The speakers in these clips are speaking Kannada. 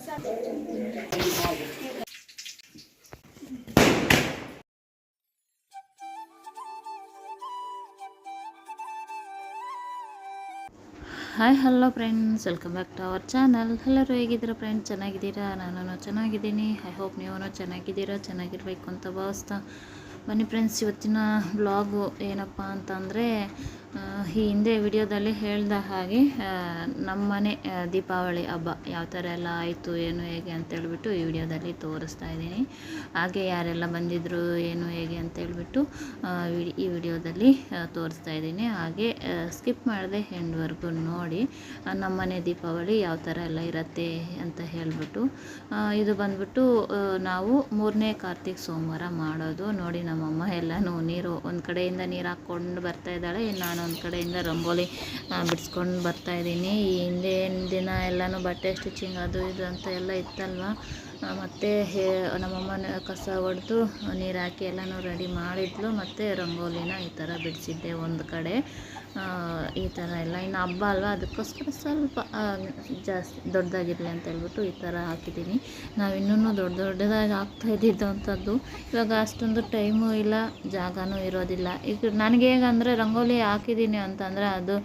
Hi hello friends, welcome back to our channel. ಎಲ್ಲರೂ ಹೇಗಿದ್ದೀರಾ ಫ್ರೆಂಡ್ಸ್? ಚೆನ್ನಾಗಿದ್ದೀರಾ? ನಾನು ಚೆನ್ನಾಗಿದ್ದೀನಿ. ಐ ಹೋಪ್ ನೀವು ಚೆನ್ನಾಗಿದ್ದೀರಾ, ಚೆನ್ನಾಗಿರಬೇಕು ಅಂತ ಭಾವಿಸ್ತಾ ಬನ್ನಿ ಫ್ರೆಂಡ್ಸ್. ಇವತ್ತಿನ ಬ್ಲಾಗು ಏನಪ್ಪ ಅಂತಂದರೆ, ಈ ಹಿಂದೆ ವಿಡಿಯೋದಲ್ಲಿ ಹೇಳ್ದ ಹಾಗೆ ನಮ್ಮನೆ ದೀಪಾವಳಿ ಹಬ್ಬ ಯಾವ ಥರ ಎಲ್ಲ ಆಯಿತು, ಏನು ಹೇಗೆ ಅಂತೇಳ್ಬಿಟ್ಟು ಈ ವಿಡಿಯೋದಲ್ಲಿ ತೋರಿಸ್ತಾ ಇದ್ದೀನಿ. ಹಾಗೆ ಯಾರೆಲ್ಲ ಬಂದಿದ್ದರು, ಏನು ಹೇಗೆ ಅಂತೇಳ್ಬಿಟ್ಟು ಈ ವಿಡಿಯೋದಲ್ಲಿ ತೋರಿಸ್ತಾ ಇದ್ದೀನಿ. ಹಾಗೆ ಸ್ಕಿಪ್ ಮಾಡದೆ ಎಂಡ್ವರೆಗೂ ನೋಡಿ ನಮ್ಮನೆ ದೀಪಾವಳಿ ಯಾವ ಥರ ಎಲ್ಲ ಇರುತ್ತೆ ಅಂತ ಹೇಳಿಬಿಟ್ಟು. ಇದು ಬಂದ್ಬಿಟ್ಟು ನಾವು 3ನೇ ಕಾರ್ತಿಕ್ ಸೋಮವಾರ ಮಾಡೋದು. ನೋಡಿ, ನಮ್ಮಮ್ಮ ಎಲ್ಲನೂ ನೀರು ಒಂದು ಕಡೆಯಿಂದ ನೀರು ಹಾಕ್ಕೊಂಡು ಬರ್ತಾ ಇದ್ದಾಳೆ, ನಾನು ಒಂದು ಕಡೆಯಿಂದ ರಂಗೋಲಿ ಬಿಡಿಸ್ಕೊಂಡು ಬರ್ತಾಯಿದ್ದೀನಿ. ಈ ಹಿಂದಿನ ದಿನ ಎಲ್ಲನೂ ಬಟ್ಟೆ ಸ್ಟಿಚಿಂಗ್ ಅದು ಇದು ಅಂತ ಎಲ್ಲ ಇತ್ತಲ್ವ, ಮತ್ತು ನಮ್ಮಮ್ಮನ ಕಸ ಹೊಡೆದು ನೀರು ಹಾಕಿ ಎಲ್ಲನೂ ರೆಡಿ ಮಾಡಿದ್ಲು. ಮತ್ತು ರಂಗೋಲಿನ ಈ ಥರ ಬಿಡಿಸಿದ್ದೆ ಒಂದು ಕಡೆ. ಈ ಥರ ಎಲ್ಲ ಇನ್ನು ಹಬ್ಬ ಅಲ್ವಾ, ಅದಕ್ಕೋಸ್ಕರ ಸ್ವಲ್ಪ ಜಾಸ್ತಿ ದೊಡ್ಡದಾಗಿರಲಿ ಅಂತ ಹೇಳ್ಬಿಟ್ಟು ಈ ಥರ ಹಾಕಿದ್ದೀನಿ. ನಾವು ಇನ್ನೂ ದೊಡ್ಡದಾಗಿ ಹಾಕ್ತಾಯಿದ್ದಿದ್ದು ಅಂಥದ್ದು. ಇವಾಗ ಅಷ್ಟೊಂದು ಟೈಮು ಇಲ್ಲ, ಜಾಗನೂ ಇರೋದಿಲ್ಲ. ಈಗ ನನಗೆ ಹೇಗಂದರೆ, ರಂಗೋಲಿ ಹಾಕಿದ್ದೀನಿ ಅಂತಂದರೆ ಅದು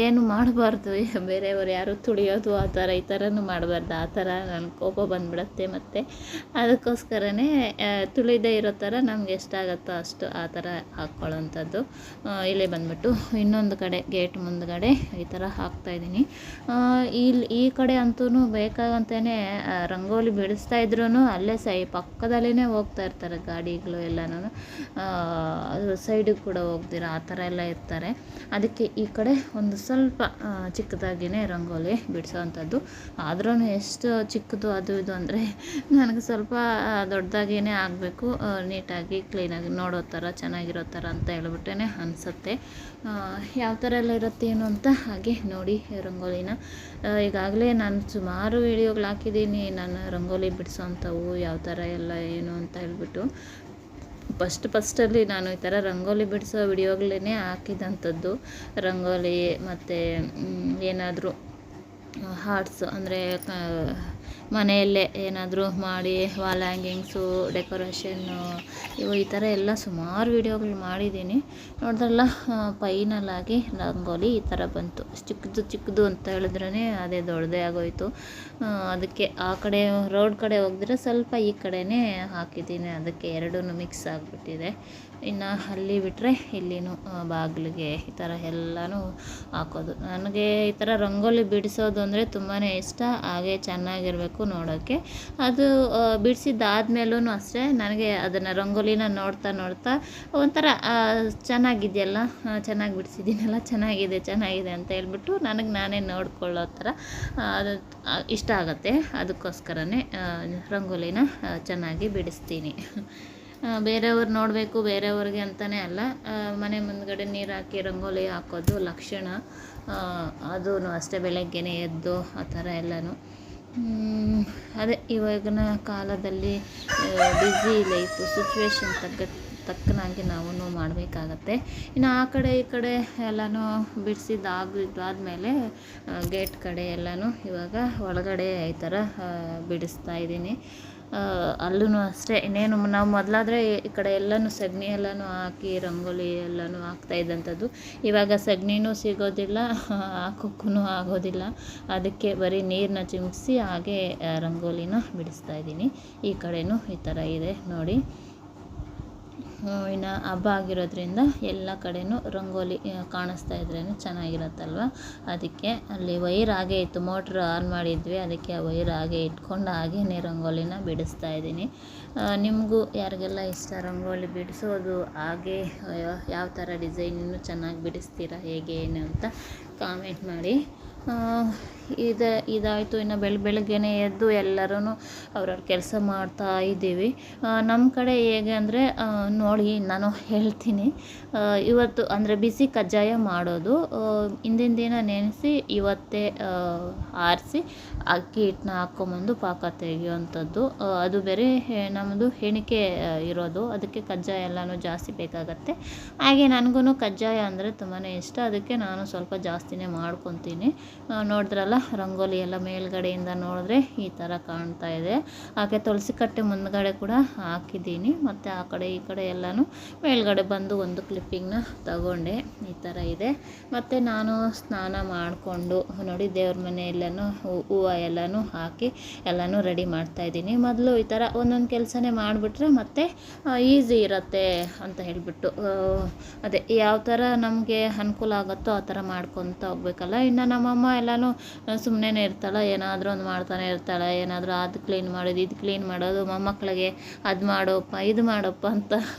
ಏನು ಮಾಡಬಾರ್ದು, ಬೇರೆಯವರು ಯಾರು ತುಳಿಯೋದು ಆ ಥರ ಈ ಥರನೂ ಮಾಡಬಾರ್ದು. ಆ ಥರ ನನಗೆ ಕೋಪ ಬಂದುಬಿಡುತ್ತೆ. ಮತ್ತು ಅದಕ್ಕೋಸ್ಕರನೇ ತುಳಿದೇ ಇರೋ ಥರ ನಮ್ಗೆ ಎಷ್ಟಾಗುತ್ತೋ ಅಷ್ಟು ಆ ಥರ ಹಾಕ್ಕೊಳ್ಳೋವಂಥದ್ದು. ಇಲ್ಲೇ ಬಂದುಬಿಟ್ಟು ಇನ್ನೊಂದು ಕಡೆ ಗೇಟ್ ಮುಂದ್ಗಡೆ ಈ ಥರ ಹಾಕ್ತಾಯಿದ್ದೀನಿ. ಈ ಕಡೆ ಅಂತೂ ಬೇಕಾಗಂತೇ ರಂಗೋಲಿ ಬಿಡಿಸ್ತಾ ಇದ್ರೂ ಅಲ್ಲೇ ಪಕ್ಕದಲ್ಲೇ ಹೋಗ್ತಾ ಇರ್ತಾರೆ ಗಾಡಿಗಳು ಎಲ್ಲನೂ. ಅದು ಸೈಡಿಗೆ ಕೂಡ ಹೋಗ್ದಿರ ಆ ಥರ ಎಲ್ಲ ಇರ್ತಾರೆ. ಅದಕ್ಕೆ ಈ ಕಡೆ ಒಂದು ಸ್ವಲ್ಪ ಚಿಕ್ಕದಾಗಿಯೇ ರಂಗೋಲಿ ಬಿಡಿಸೋವಂಥದ್ದು. ಆದ್ರೂ ಎಷ್ಟು ಚಿಕ್ಕದು ಅದು ಇದು ಅಂದರೆ ನನಗೆ ಸ್ವಲ್ಪ ದೊಡ್ಡದಾಗಿಯೇ ಆಗಬೇಕು, ನೀಟಾಗಿ ಕ್ಲೀನಾಗಿ ನೋಡೋ ಥರ ಚೆನ್ನಾಗಿರೋ ಥರ ಅಂತ ಹೇಳ್ಬಿಟ್ಟೇ ಅನಿಸುತ್ತೆ. ಯಾವ ಥರ ಎಲ್ಲ ಇರುತ್ತೆ ಏನು ಅಂತ ಹಾಗೆ ನೋಡಿ ರಂಗೋಲಿನ. ಈಗಾಗಲೇ ನಾನು ಸುಮಾರು ವೀಡಿಯೋಗಳು ಹಾಕಿದ್ದೀನಿ, ನಾನು ರಂಗೋಲಿ ಬಿಡಿಸೋವಂಥವು ಯಾವ ಥರ ಎಲ್ಲ ಏನು ಅಂತ ಹೇಳ್ಬಿಟ್ಟು. ಫಸ್ಟಲ್ಲಿ ನಾನು ಈ ಥರ ರಂಗೋಲಿ ಬಿಡಿಸೋ ವಿಡಿಯೋಗಳನ್ನೇ ಹಾಕಿದಂಥದ್ದು. ರಂಗೋಲಿ ಮತ್ತು ಏನಾದರೂ ಹಾರ್ಟ್ಸ್ ಅಂದರೆ ಮನೆಯಲ್ಲೇ ಏನಾದರೂ ಮಾಡಿ ವಾಲ್ ಹ್ಯಾಂಗಿಂಗ್ಸು, ಡೆಕೋರೇಷನ್ನು, ಈ ಥರ ಎಲ್ಲ ಸುಮಾರು ವೀಡಿಯೋಗಳು ಮಾಡಿದ್ದೀನಿ. ನೋಡಿದ್ರಲ್ಲ, ಫೈನಲಾಗಿ ರಂಗೋಲಿ ಈ ಥರ ಬಂತು. ಚಿಕ್ಕದು ಅಂತ ಹೇಳಿದ್ರೇ ಅದೇ ದೊಡ್ಡದೇ ಆಗೋಯಿತು. ಅದಕ್ಕೆ ಆ ಕಡೆ ರೋಡ್ ಕಡೆ ಹೋಗಿದ್ರೆ ಸ್ವಲ್ಪ ಈ ಕಡೆನೇ ಹಾಕಿದ್ದೀನಿ, ಅದಕ್ಕೆ ಎರಡೂ ಮಿಕ್ಸ್ ಆಗಿಬಿಟ್ಟಿದೆ. ಇನ್ನು ಅಲ್ಲಿ ಬಿಟ್ಟರೆ ಇಲ್ಲಿನೂ ಬಾಗಿಲಿಗೆ ಈ ಥರ ಎಲ್ಲನೂ ಹಾಕೋದು. ನನಗೆ ಈ ಥರ ರಂಗೋಲಿ ಬಿಡಿಸೋದು ಅಂದರೆ ತುಂಬಾ ಇಷ್ಟ. ಹಾಗೆ ಚೆನ್ನಾಗಿರಬೇಕು ನೋಡೋಕ್ಕೆ. ಅದು ಬಿಡಿಸಿದ್ದಾದ್ಮೇಲೂ ಅಷ್ಟೇ ನನಗೆ ಅದನ್ನು ರಂಗೋಲಿನ ನೋಡ್ತಾ ಒಂಥರ ಚೆನ್ನಾಗಿದೆಯಲ್ಲ, ಚೆನ್ನಾಗಿ ಬಿಡಿಸಿದ್ದೀನಲ್ಲ, ಚೆನ್ನಾಗಿದೆ ಅಂತ ಹೇಳ್ಬಿಟ್ಟು ನನಗೆ ನಾನೇ ನೋಡ್ಕೊಳ್ಳೋ ಥರ ಅದು ಇಷ್ಟ ಆಗುತ್ತೆ. ಅದಕ್ಕೋಸ್ಕರನೇ ರಂಗೋಲಿನ ಚೆನ್ನಾಗಿ ಬಿಡಿಸ್ತೀನಿ. ಬೇರೆಯವ್ರು ನೋಡಬೇಕು, ಬೇರೆಯವ್ರಿಗೆ ಅಂತಲೇ ಅಲ್ಲ, ಮನೆ ಮುಂದ್ಗಡೆ ನೀರು ಹಾಕಿ ರಂಗೋಲಿ ಹಾಕೋದು ಲಕ್ಷಣ. ಅದೂ ಅಷ್ಟೇ ಬೆಳಗ್ಗೆನೇ ಎದ್ದು ಆ ಥರ ಎಲ್ಲನೂ. ಅದೇ ಇವಾಗಿನ ಕಾಲದಲ್ಲಿ ಬ್ಯುಸಿ ಲೈಫು ಸಿಚುವೇಶನ್ ತಕ್ಕನಾಗಿ ನಾವು ಮಾಡಬೇಕಾಗತ್ತೆ. ಇನ್ನು ಆ ಕಡೆ ಈ ಕಡೆ ಎಲ್ಲನೂ ಬಿಡಿಸಿದ್ದಾದ್ಮೇಲೆ ಗೇಟ್ ಕಡೆ ಎಲ್ಲನೂ ಇವಾಗ ಒಳಗಡೆ ಈ ಥರ ಬಿಡಿಸ್ತಾ ಇದ್ದೀನಿ. ಅಲ್ಲೂ ಅಷ್ಟೇ, ಇನ್ನೇನು ನಾವು ಮೊದಲಾದರೆ ಈ ಕಡೆ ಎಲ್ಲನೂ ಸಗಣಿ ಎಲ್ಲನೂ ಹಾಕಿ ರಂಗೋಲಿ ಎಲ್ಲನೂ ಹಾಕ್ತಾಯಿದ್ದಂಥದ್ದು. ಇವಾಗ ಸಗಣಿನೂ ಸಿಗೋದಿಲ್ಲ, ಹಾಕೋಕ್ಕೂ ಆಗೋದಿಲ್ಲ. ಅದಕ್ಕೆ ಬರೀ ನೀರನ್ನ ಚಿಮುಕಿಸಿ ಹಾಗೆ ರಂಗೋಲಿನ ಬಿಡಿಸ್ತಾಯಿದ್ದೀನಿ. ಈ ಕಡೆನೂ ಈ ಥರ ಇದೆ ನೋಡಿ. ಇನ್ನು ಹಬ್ಬ ಆಗಿರೋದ್ರಿಂದ ಎಲ್ಲ ಕಡೆನೂ ರಂಗೋಲಿ ಕಾಣಿಸ್ತಾ ಇದ್ರೇ ಚೆನ್ನಾಗಿರುತ್ತಲ್ವ. ಅದಕ್ಕೆ ಅಲ್ಲಿ ವೈರ್ ಹಾಗೆ ಇತ್ತು, ಮೋಟ್ರ್ ಆನ್ ಮಾಡಿದ್ವಿ, ಅದಕ್ಕೆ ಆ ವೈರ್ ಹಾಗೆ ಇಟ್ಕೊಂಡು ಹಾಗೇ ರಂಗೋಲಿನ ಬಿಡಿಸ್ತಾ ಇದ್ದೀನಿ. ನಿಮಗೂ ಯಾರಿಗೆಲ್ಲ ಇಷ್ಟ ರಂಗೋಲಿ ಬಿಡಿಸೋದು, ಹಾಗೆ ಯಾವ ಥರ ಡಿಸೈನ್ ಇನ್ನೂ ಚೆನ್ನಾಗಿ ಬಿಡಿಸ್ತೀರಾ, ಹೇಗೆ ಏನು ಅಂತ ಕಾಮೆಂಟ್ ಮಾಡಿ. ಇದಾಯಿತು. ಇನ್ನು ಬೆಳಗ್ಗೆನೇ ಎದ್ದು ಎಲ್ಲರೂ ಅವ್ರವ್ರ ಕೆಲಸ ಮಾಡ್ತಾ ಇದ್ದೀವಿ. ನಮ್ಮ ಕಡೆ ಹೇಗೆ ಅಂದರೆ ನೋಡಿ, ನಾನು ಹೇಳ್ತೀನಿ. ಇವತ್ತು ಅಂದರೆ ಬಿಸಿ ಕಜ್ಜಾಯ ಮಾಡೋದು, ಹಿಂದಿನ ದಿನ ನೆನೆಸಿ ಇವತ್ತೇ ಆರಿಸಿ ಅಕ್ಕಿ ಹಿಟ್ಟನ್ನ ಹಾಕ್ಕೊಂಬಂದು ಪಾಕ ತೆಗೆಯುವಂಥದ್ದು. ಅದು ಬೇರೆ ನಮ್ಮದು ಹೆಣಿಕೆ ಇರೋದು, ಅದಕ್ಕೆ ಕಜ್ಜಾಯ ಎಲ್ಲನೂ ಜಾಸ್ತಿ ಬೇಕಾಗತ್ತೆ. ಹಾಗೆ ನನಗೂ ಕಜ್ಜಾಯ ಅಂದರೆ ತುಂಬಾ ಇಷ್ಟ, ಅದಕ್ಕೆ ನಾನು ಸ್ವಲ್ಪ ಜಾಸ್ತಿನೇ ಮಾಡ್ಕೊತೀನಿ. ನೋಡಿದ್ರಲ್ಲ ರಂಗೋಲಿ ಎಲ್ಲ ಮೇಲ್ಗಡೆಯಿಂದ ನೋಡಿದ್ರೆ ಈ ಥರ ಕಾಣ್ತಾ ಇದೆ. ಹಾಗೆ ತುಳಸಿ ಕಟ್ಟೆ ಮುಂದ್ಗಡೆ ಕೂಡ ಹಾಕಿದ್ದೀನಿ, ಮತ್ತು ಆ ಕಡೆ ಈ ಕಡೆ ಎಲ್ಲನೂ ಮೇಲ್ಗಡೆ ಬಂದು ಒಂದು ಕ್ಲಿಪ್ಪಿಂಗ್ನ ತಗೊಂಡೆ. ಈ ಥರ ಇದೆ. ಮತ್ತು ನಾನು ಸ್ನಾನ ಮಾಡಿಕೊಂಡು ನೋಡಿ ದೇವ್ರ ಮನೆ ಎಲ್ಲನೂ ಹೂವು ಎಲ್ಲನೂ ಹಾಕಿ ಎಲ್ಲನೂ ರೆಡಿ ಮಾಡ್ತಾಯಿದ್ದೀನಿ. ಮೊದಲು ಈ ಥರ ಒಂದೊಂದು ಕೆಲಸನೇ ಮಾಡಿಬಿಟ್ರೆ ಮತ್ತೆ ಈಸಿ ಇರುತ್ತೆ ಅಂತ ಹೇಳಿಬಿಟ್ಟು, ಅದೇ ಯಾವ ಥರ ನಮಗೆ ಅನುಕೂಲ ಆಗುತ್ತೋ ಆ ಥರ ಮಾಡ್ಕೊತ ಹೋಗ್ಬೇಕಲ್ಲ. ಇನ್ನು ನಮ್ಮಮ್ಮ ಎಲ್ಲನೂ ಸುಮ್ಮನೆ ಇರ್ತಾಳೆ, ಏನಾದರೂ ಒಂದು ಮಾಡ್ತಾನೆ ಇರ್ತಾಳೆ. ಏನಾದರೂ ಅದು ಕ್ಲೀನ್ ಮಾಡೋದು, ಇದು ಕ್ಲೀನ್ ಮಾಡೋದು, ಮೊಮ್ಮಕ್ಕಳಿಗೆ ಅದು ಮಾಡೋಪ್ಪ ಇದು ಮಾಡಪ್ಪ ಅಂತ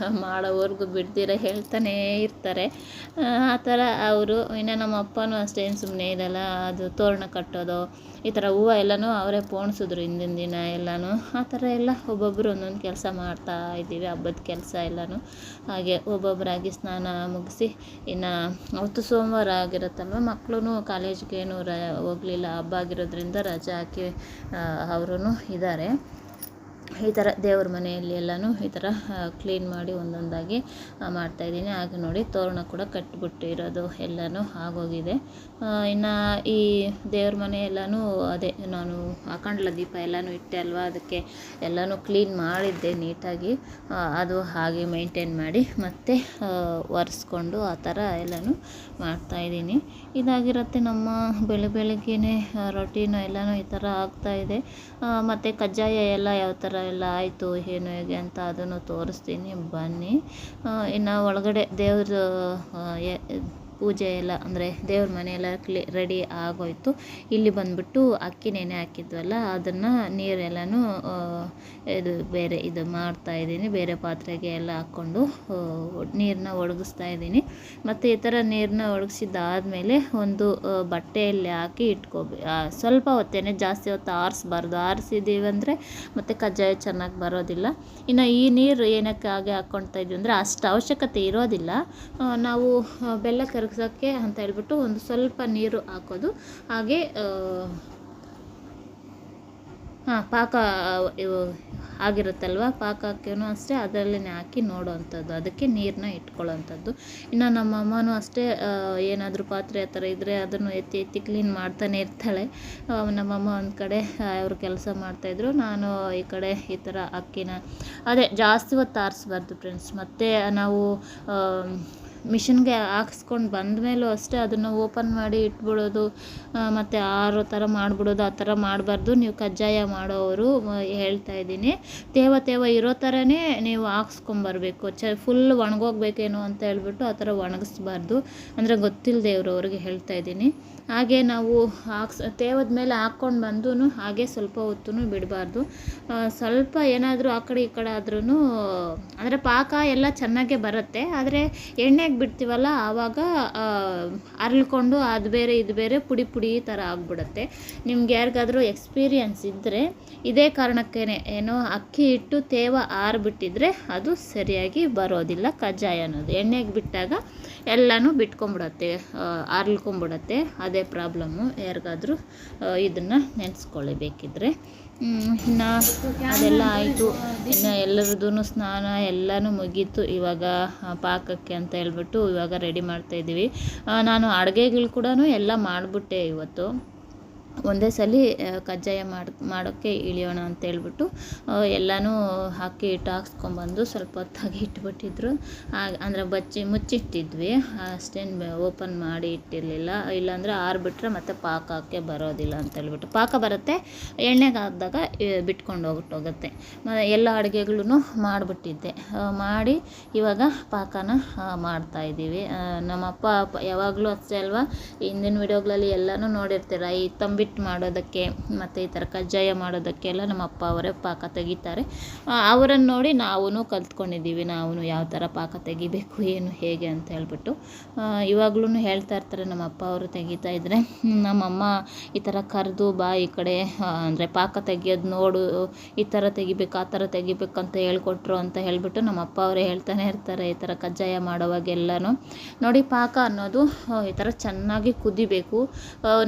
ಮಾಡೋವರೆಗೂ ಬಿಡ್ದಿರ ಹೇಳ್ತಾನೇ ಇರ್ತಾರೆ. ಆ ಥರ ಅವರು. ಇನ್ನು ನಮ್ಮ ಅಪ್ಪನೂ ಅಷ್ಟೇನು ಸುಮ್ಮನೆ ಇರಲ್ಲ, ಅದು ತೋರಣ ಕಟ್ಟೋದು ಈ ಥರ ಹೂವು ಎಲ್ಲನೂ ಅವರೇ ಪೋಣಿಸಿದ್ರು ಹಿಂದಿನ ದಿನ ಎಲ್ಲನೂ. ಆ ಥರ ಎಲ್ಲ ಒಬ್ಬೊಬ್ಬರು ಒಂದೊಂದು ಕೆಲಸ ಮಾಡ್ತಾ ಇದ್ದೀವಿ, ಹಬ್ಬದ ಕೆಲಸ ಎಲ್ಲನೂ. ಹಾಗೆ ಒಬ್ಬೊಬ್ಬರಾಗಿ ಸ್ನಾನ ಮುಗಿಸಿ, ಇನ್ನು ಅವತ್ತು ಸೋಮವಾರ ಆಗಿರುತ್ತಲ್ವ, ಮಕ್ಕಳು ಕಾಲೇಜ್ಗೇನು ಹೋಗಲಿಲ್ಲ, ಹಬ್ಬ ಆಗಿರೋದ್ರಿಂದ ರಜೆ ಹಾಕಿ ಅವರೂ ಇದ್ದಾರೆ. ಈ ಥರ ದೇವ್ರ ಮನೆಯಲ್ಲಿ ಎಲ್ಲನೂ ಈ ಥರ ಕ್ಲೀನ್ ಮಾಡಿ ಒಂದೊಂದಾಗಿ ಮಾಡ್ತಾಯಿದ್ದೀನಿ. ಹಾಗೆ ನೋಡಿ ತೋರಣ ಕೂಡ ಕಟ್ಟಿಬಿಟ್ಟಿರೋದು ಎಲ್ಲನೂ ಆಗೋಗಿದೆ. ಇನ್ನು ಈ ದೇವ್ರ ಮನೆ ಎಲ್ಲನೂ ಅದೇ ನಾನು ಹಾಕೊಂಡ್ಲ ದೀಪ ಎಲ್ಲನೂ ಇಟ್ಟೆ ಅಲ್ವಾ, ಅದಕ್ಕೆ ಎಲ್ಲನೂ ಕ್ಲೀನ್ ಮಾಡಿದ್ದೆ ನೀಟಾಗಿ. ಅದು ಹಾಗೆ ಮೇಂಟೈನ್ ಮಾಡಿ ಮತ್ತೆ ಒರೆಸ್ಕೊಂಡು ಆ ಥರ ಎಲ್ಲನೂ ಮಾಡ್ತಾಯಿದ್ದೀನಿ. ಇದಾಗಿರುತ್ತೆ ನಮ್ಮ ಬೆಳಗ್ಗೆನೇ ರೊಟೀನು ಎಲ್ಲನೂ ಈ ಥರ ಆಗ್ತಾಯಿದೆ. ಮತ್ತು ಕಜ್ಜಾಯ ಎಲ್ಲ ಯಾವ ಥರ ಎಲ್ಲ ಆಯಿತು ಏನು ಹೇಗೆ ಅಂತ ಅದನ್ನು ತೋರಿಸ್ತೀನಿ ಬನ್ನಿ. ಇನ್ನು ಒಳಗಡೆ ದೇವ್ರ ಪೂಜೆ ಎಲ್ಲ ಅಂದರೆ ದೇವ್ರ ಮನೆಯೆಲ್ಲ ರೆಡಿ ಆಗೋಯ್ತು. ಇಲ್ಲಿ ಬಂದುಬಿಟ್ಟು ಅಕ್ಕಿ ನೆನೆ ಹಾಕಿದ್ವಲ್ಲ ಅದನ್ನು ನೀರೆಲ್ಲನೂ ಇದು ಬೇರೆ ಇದು ಮಾಡ್ತಾಯಿದ್ದೀನಿ, ಬೇರೆ ಪಾತ್ರೆಗೆ ಎಲ್ಲ ಹಾಕ್ಕೊಂಡು ನೀರನ್ನ ಒಣಗಿಸ್ತಾ ಇದ್ದೀನಿ. ಮತ್ತು ಈ ಥರ ನೀರನ್ನ ಒಣಗಿಸಿದ್ದಾದಮೇಲೆ ಒಂದು ಬಟ್ಟೆಯಲ್ಲಿ ಹಾಕಿ ಸ್ವಲ್ಪ ಹೊತ್ತೇನೆ, ಜಾಸ್ತಿ ಹೊತ್ತು ಆರಿಸ್ಬಾರ್ದು. ಆರಿಸಿದ್ದೀವಿ ಅಂದರೆ ಮತ್ತು ಕಜ್ಜಾಯ ಚೆನ್ನಾಗಿ ಬರೋದಿಲ್ಲ. ಇನ್ನು ಈ ನೀರು ಏನಕ್ಕೆ ಹಾಗೆ ಹಾಕ್ಕೊಳ್ತಾ ಇದ್ವಿ ಅಂದರೆ ಅಷ್ಟು ಅವಶ್ಯಕತೆ ಇರೋದಿಲ್ಲ. ನಾವು ಬೆಲ್ಲ ಕರಗಿಸೋಕ್ಕೆ ಅಂತ ಹೇಳ್ಬಿಟ್ಟು ಒಂದು ಸ್ವಲ್ಪ ನೀರು ಹಾಕೋದು. ಹಾಗೆ ಪಾಕ ಆಗಿರುತ್ತಲ್ವ, ಪಾಕಕ್ಕೂ ಅಷ್ಟೇ ಅದರಲ್ಲೇ ಹಾಕಿ ನೋಡೋವಂಥದ್ದು, ಅದಕ್ಕೆ ನೀರನ್ನ ಇಟ್ಕೊಳ್ಳೋವಂಥದ್ದು. ಇನ್ನು ನಮ್ಮ ಅಮ್ಮನೂ ಅಷ್ಟೇ ಏನಾದರೂ ಪಾತ್ರೆ ಆ ಥರ ಇದ್ದರೆ ಅದನ್ನು ಎತ್ತಿ ಎತ್ತಿ ಕ್ಲೀನ್ ಮಾಡ್ತಾನೆ ಇರ್ತಾಳೆ. ನಮ್ಮಮ್ಮ ಒಂದು ಕಡೆ ಅವರು ಕೆಲಸ ಮಾಡ್ತಾಯಿದ್ರು, ನಾನು ಈ ಕಡೆ ಈ ಥರ ಅಕ್ಕಿನ ಅದೇ ಜಾಸ್ತಿ ಹೊತ್ತು ಆರಿಸ್ಬಾರ್ದು ಫ್ರೆಂಡ್ಸ್. ಮತ್ತು ನಾವು ಮಿಷಿನ್ಗೆ ಹಾಕ್ಸ್ಕೊಂಡು ಬಂದಮೇಲೂ ಅಷ್ಟೇ ಅದನ್ನು ಓಪನ್ ಮಾಡಿ ಇಟ್ಬಿಡೋದು, ಮತ್ತು ಆರೋ ಥರ ಮಾಡಿಬಿಡೋದು, ಆ ಥರ ಮಾಡಬಾರ್ದು. ನೀವು ಕಜ್ಜಾಯ ಮಾಡೋರು ಹೇಳ್ತಾ ಇದ್ದೀನಿ, ತೇವ ಇರೋ ಥರನೇ ನೀವು ಹಾಕ್ಸ್ಕೊಂಬರ್ಬೇಕು. ಫುಲ್ ಒಣಗೋಗ್ಬೇಕೇನೋ ಅಂತ ಹೇಳ್ಬಿಟ್ಟು ಆ ಥರ ಒಣಗಿಸ್ಬಾರ್ದು. ಅಂದರೆ ಗೊತ್ತಿಲ್ಲದೆ ಅವ್ರಿಗೆ ಹೇಳ್ತಾ ಇದ್ದೀನಿ. ಹಾಗೆ ನಾವು ತೇವದ ಮೇಲೆ ಹಾಕ್ಕೊಂಡು ಬಂದು ಹಾಗೆ ಸ್ವಲ್ಪ ಹೊತ್ತು ಬಿಡಬಾರ್ದು. ಸ್ವಲ್ಪ ಏನಾದರೂ ಆ ಕಡೆ ಈ ಕಡೆ ಆದ್ರೂ ಅಂದರೆ ಪಾಕ ಎಲ್ಲ ಚೆನ್ನಾಗೇ ಬರುತ್ತೆ. ಆದರೆ ಎಣ್ಣೆಗೆ ಬಿಡ್ತೀವಲ್ಲ ಆವಾಗ ಅರಳ್ಕೊಂಡು ಅದು ಬೇರೆ ಇದು ಬೇರೆ ಪುಡಿ ಪುಡಿ ಥರ ಆಗಿಬಿಡುತ್ತೆ. ನಿಮ್ಗೆ ಯಾರಿಗಾದರೂ ಎಕ್ಸ್ಪೀರಿಯನ್ಸ್ ಇದ್ದರೆ ಇದೇ ಕಾರಣಕ್ಕೇ ಏನೋ ಅಕ್ಕಿ ಹಿಟ್ಟು ತೇವ ಆರಿಬಿಟ್ಟಿದ್ರೆ ಅದು ಸರಿಯಾಗಿ ಬರೋದಿಲ್ಲ ಕಜ್ಜಾಯ ಅನ್ನೋದು. ಎಣ್ಣೆಗೆ ಬಿಟ್ಟಾಗ ಎಲ್ಲನೂ ಬಿಟ್ಕೊಂಬಿಡತ್ತೆ, ಅರಳ್ಕೊಂಬಿಡತ್ತೆ. ಅದೇ ಪ್ರಾಬ್ಲಮ್ಮು. ಯಾರಿಗಾದರೂ ಇದನ್ನು ನೆನೆಸ್ಕೊಳ್ಳಬೇಕಿದ್ರೆ. ಇನ್ನು ಅದೆಲ್ಲ ಆಯಿತು. ಇನ್ನು ಎಲ್ಲರದ್ದು ಸ್ನಾನ ಎಲ್ಲನೂ ಮುಗೀತು. ಇವಾಗ ಪಾಕಕ್ಕೆ ಅಂತ ಹೇಳ್ಬಿಟ್ಟು ಇವಾಗ ರೆಡಿ ಮಾಡ್ತಾಯಿದ್ದೀವಿ. ನಾನು ಅಡುಗೆಗಳು ಕೂಡ ಎಲ್ಲ ಮಾಡಿಬಿಟ್ಟೆ ಇವತ್ತು. ಒಂದೇ ಸಲ ಕಜ್ಜಾಯ ಮಾಡೋಕ್ಕೆ ಇಳಿಯೋಣ ಅಂತೇಳ್ಬಿಟ್ಟು ಎಲ್ಲನೂ ಹಾಕಿ ಹಿಟ್ಟು ಹಾಕ್ಸ್ಕೊಂಬಂದು ಸ್ವಲ್ಪ ಹೊತ್ತಾಗಿ ಇಟ್ಬಿಟ್ಟಿದ್ರು. ಅಂದರೆ ಮುಚ್ಚಿಟ್ಟಿದ್ವಿ, ಅಷ್ಟೇನು ಓಪನ್ ಮಾಡಿ ಇಟ್ಟಿರಲಿಲ್ಲ. ಇಲ್ಲಾಂದರೆ ಆರಿಬಿಟ್ರೆ ಮತ್ತೆ ಪಾಕ ಹಾಕಿ ಬರೋದಿಲ್ಲ ಅಂತೇಳ್ಬಿಟ್ಟು. ಪಾಕ ಬರುತ್ತೆ, ಎಣ್ಣೆಗೆ ಹಾಕಿದಾಗ ಬಿಟ್ಕೊಂಡು ಹೋಗುತ್ತೆ. ಎಲ್ಲ ಅಡುಗೆಗಳೂ ಮಾಡಿಬಿಟ್ಟಿದ್ದೆ. ಮಾಡಿ ಇವಾಗ ಪಾಕನ ಮಾಡ್ತಾಯಿದ್ದೀವಿ. ನಮ್ಮಪ್ಪ ಯಾವಾಗಲೂ ಅಷ್ಟೇ ಅಲ್ವಾ, ಹಿಂದಿನ ವಿಡಿಯೋಗಳಲ್ಲಿ ಎಲ್ಲನೂ ನೋಡಿರ್ತೀರ. ಈ ತಂಬಿಟ್ಟು ಮಾಡೋದಕ್ಕೆ ಮತ್ತು ಈ ಥರ ಕಜ್ಜಾಯ ಮಾಡೋದಕ್ಕೆಲ್ಲ ನಮ್ಮ ಅಪ್ಪ ಅವರೇ ಪಾಕ ತೆಗಿತಾರೆ. ಅವರನ್ನು ನೋಡಿ ನಾವು ಕಲ್ತ್ಕೊಂಡಿದ್ದೀವಿ. ನಾವು ಯಾವ ಥರ ಪಾಕ ತೆಗಿಬೇಕು ಏನು ಹೇಗೆ ಅಂತ ಹೇಳ್ಬಿಟ್ಟು ಇವಾಗ್ಲೂ ಹೇಳ್ತಾ ಇರ್ತಾರೆ ನಮ್ಮ ಅಪ್ಪ ಅವರು ತೆಗಿತಾ ಇದ್ದರೆ. ನಮ್ಮಮ್ಮ ಈ ಥರ ಕರೆದು ಬಾ ಈ ಕಡೆ ಅಂದರೆ ಪಾಕ ತೆಗಿಯೋದು ನೋಡು, ಈ ಥರ ತೆಗಿಬೇಕು ಆ ಥರ ತೆಗಿಬೇಕು ಅಂತ ಹೇಳ್ಕೊಟ್ರು ಅಂತ ಹೇಳ್ಬಿಟ್ಟು ನಮ್ಮ ಅಪ್ಪ ಅವರೇ ಹೇಳ್ತಾನೆ ಇರ್ತಾರೆ. ಈ ಥರ ಕಜ್ಜಾಯ ಮಾಡೋವಾಗೆಲ್ಲನೂ ನೋಡಿ ಪಾಕ ಅನ್ನೋದು ಈ ಥರ ಚೆನ್ನಾಗಿ ಕುದಿಬೇಕು.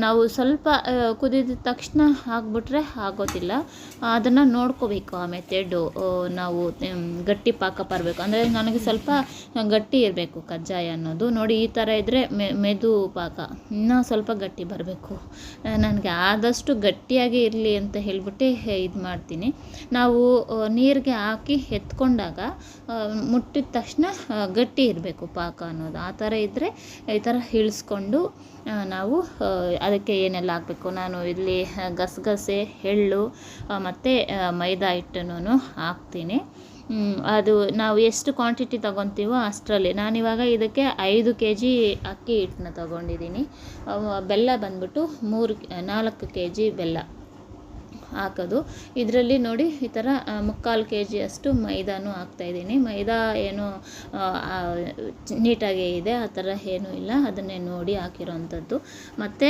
ನಾವು ಸ್ವಲ್ಪ ಕುದಿದ ತಕ್ಷಣ ಹಾಕ್ಬಿಟ್ರೆ ಆಗೋದಿಲ್ಲ. ಅದನ್ನು ನೋಡ್ಕೋಬೇಕು. ಆ ಮೆಥೆಡು ನಾವು ಗಟ್ಟಿ ಪಾಕ ಬರಬೇಕು, ಅಂದರೆ ನನಗೆ ಸ್ವಲ್ಪ ಗಟ್ಟಿ ಇರಬೇಕು ಕಜ್ಜಾಯ ಅನ್ನೋದು. ನೋಡಿ ಈ ಥರ ಇದ್ದರೆ ಮೆದು ಪಾಕ, ಇನ್ನೂ ಸ್ವಲ್ಪ ಗಟ್ಟಿ ಬರಬೇಕು. ನನಗೆ ಆದಷ್ಟು ಗಟ್ಟಿಯಾಗಿ ಇರಲಿ ಅಂತ ಹೇಳಿಬಿಟ್ಟು ಇದು ಮಾಡ್ತೀನಿ. ನಾವು ನೀರಿಗೆ ಹಾಕಿ ಎತ್ಕೊಂಡಾಗ ಮುಟ್ಟಿದ ತಕ್ಷಣ ಗಟ್ಟಿ ಇರಬೇಕು ಪಾಕ ಅನ್ನೋದು. ಆ ಥರ ಇದ್ದರೆ ಈ ಥರ ಇಳಿಸ್ಕೊಂಡು ನಾವು ಅದಕ್ಕೆ ಏನೆಲ್ಲ ಹಾಕಬೇಕು, ನಾನು ಇಲ್ಲಿ ಗಸಗಸೆ, ಎಳ್ಳು ಮತ್ತು ಮೈದಾ ಹಿಟ್ಟನ್ನು ಹಾಕ್ತೀನಿ. ಅದು ನಾವು ಎಷ್ಟು ಕ್ವಾಂಟಿಟಿ ತೊಗೊತೀವೋ ಅಷ್ಟರಲ್ಲಿ. ನಾನಿವಾಗ ಇದಕ್ಕೆ 5 kg ಅಕ್ಕಿ ಹಿಟ್ಟನ್ನ ತೊಗೊಂಡಿದ್ದೀನಿ. ಬೆಲ್ಲ ಬಂದ್ಬಿಟ್ಟು 4 kg ಬೆಲ್ಲ ಹಾಕೋದು. ಇದರಲ್ಲಿ ನೋಡಿ ಈ ಥರ 3/4 kg ಅಷ್ಟು ಮೈದಾನು ಹಾಕ್ತಾಯಿದ್ದೀನಿ. ಮೈದಾ ಏನು ನೀಟಾಗೇ ಇದೆ, ಆ ಥರ ಏನೂ ಇಲ್ಲ, ಅದನ್ನೇ ನೋಡಿ ಹಾಕಿರೋವಂಥದ್ದು. ಮತ್ತು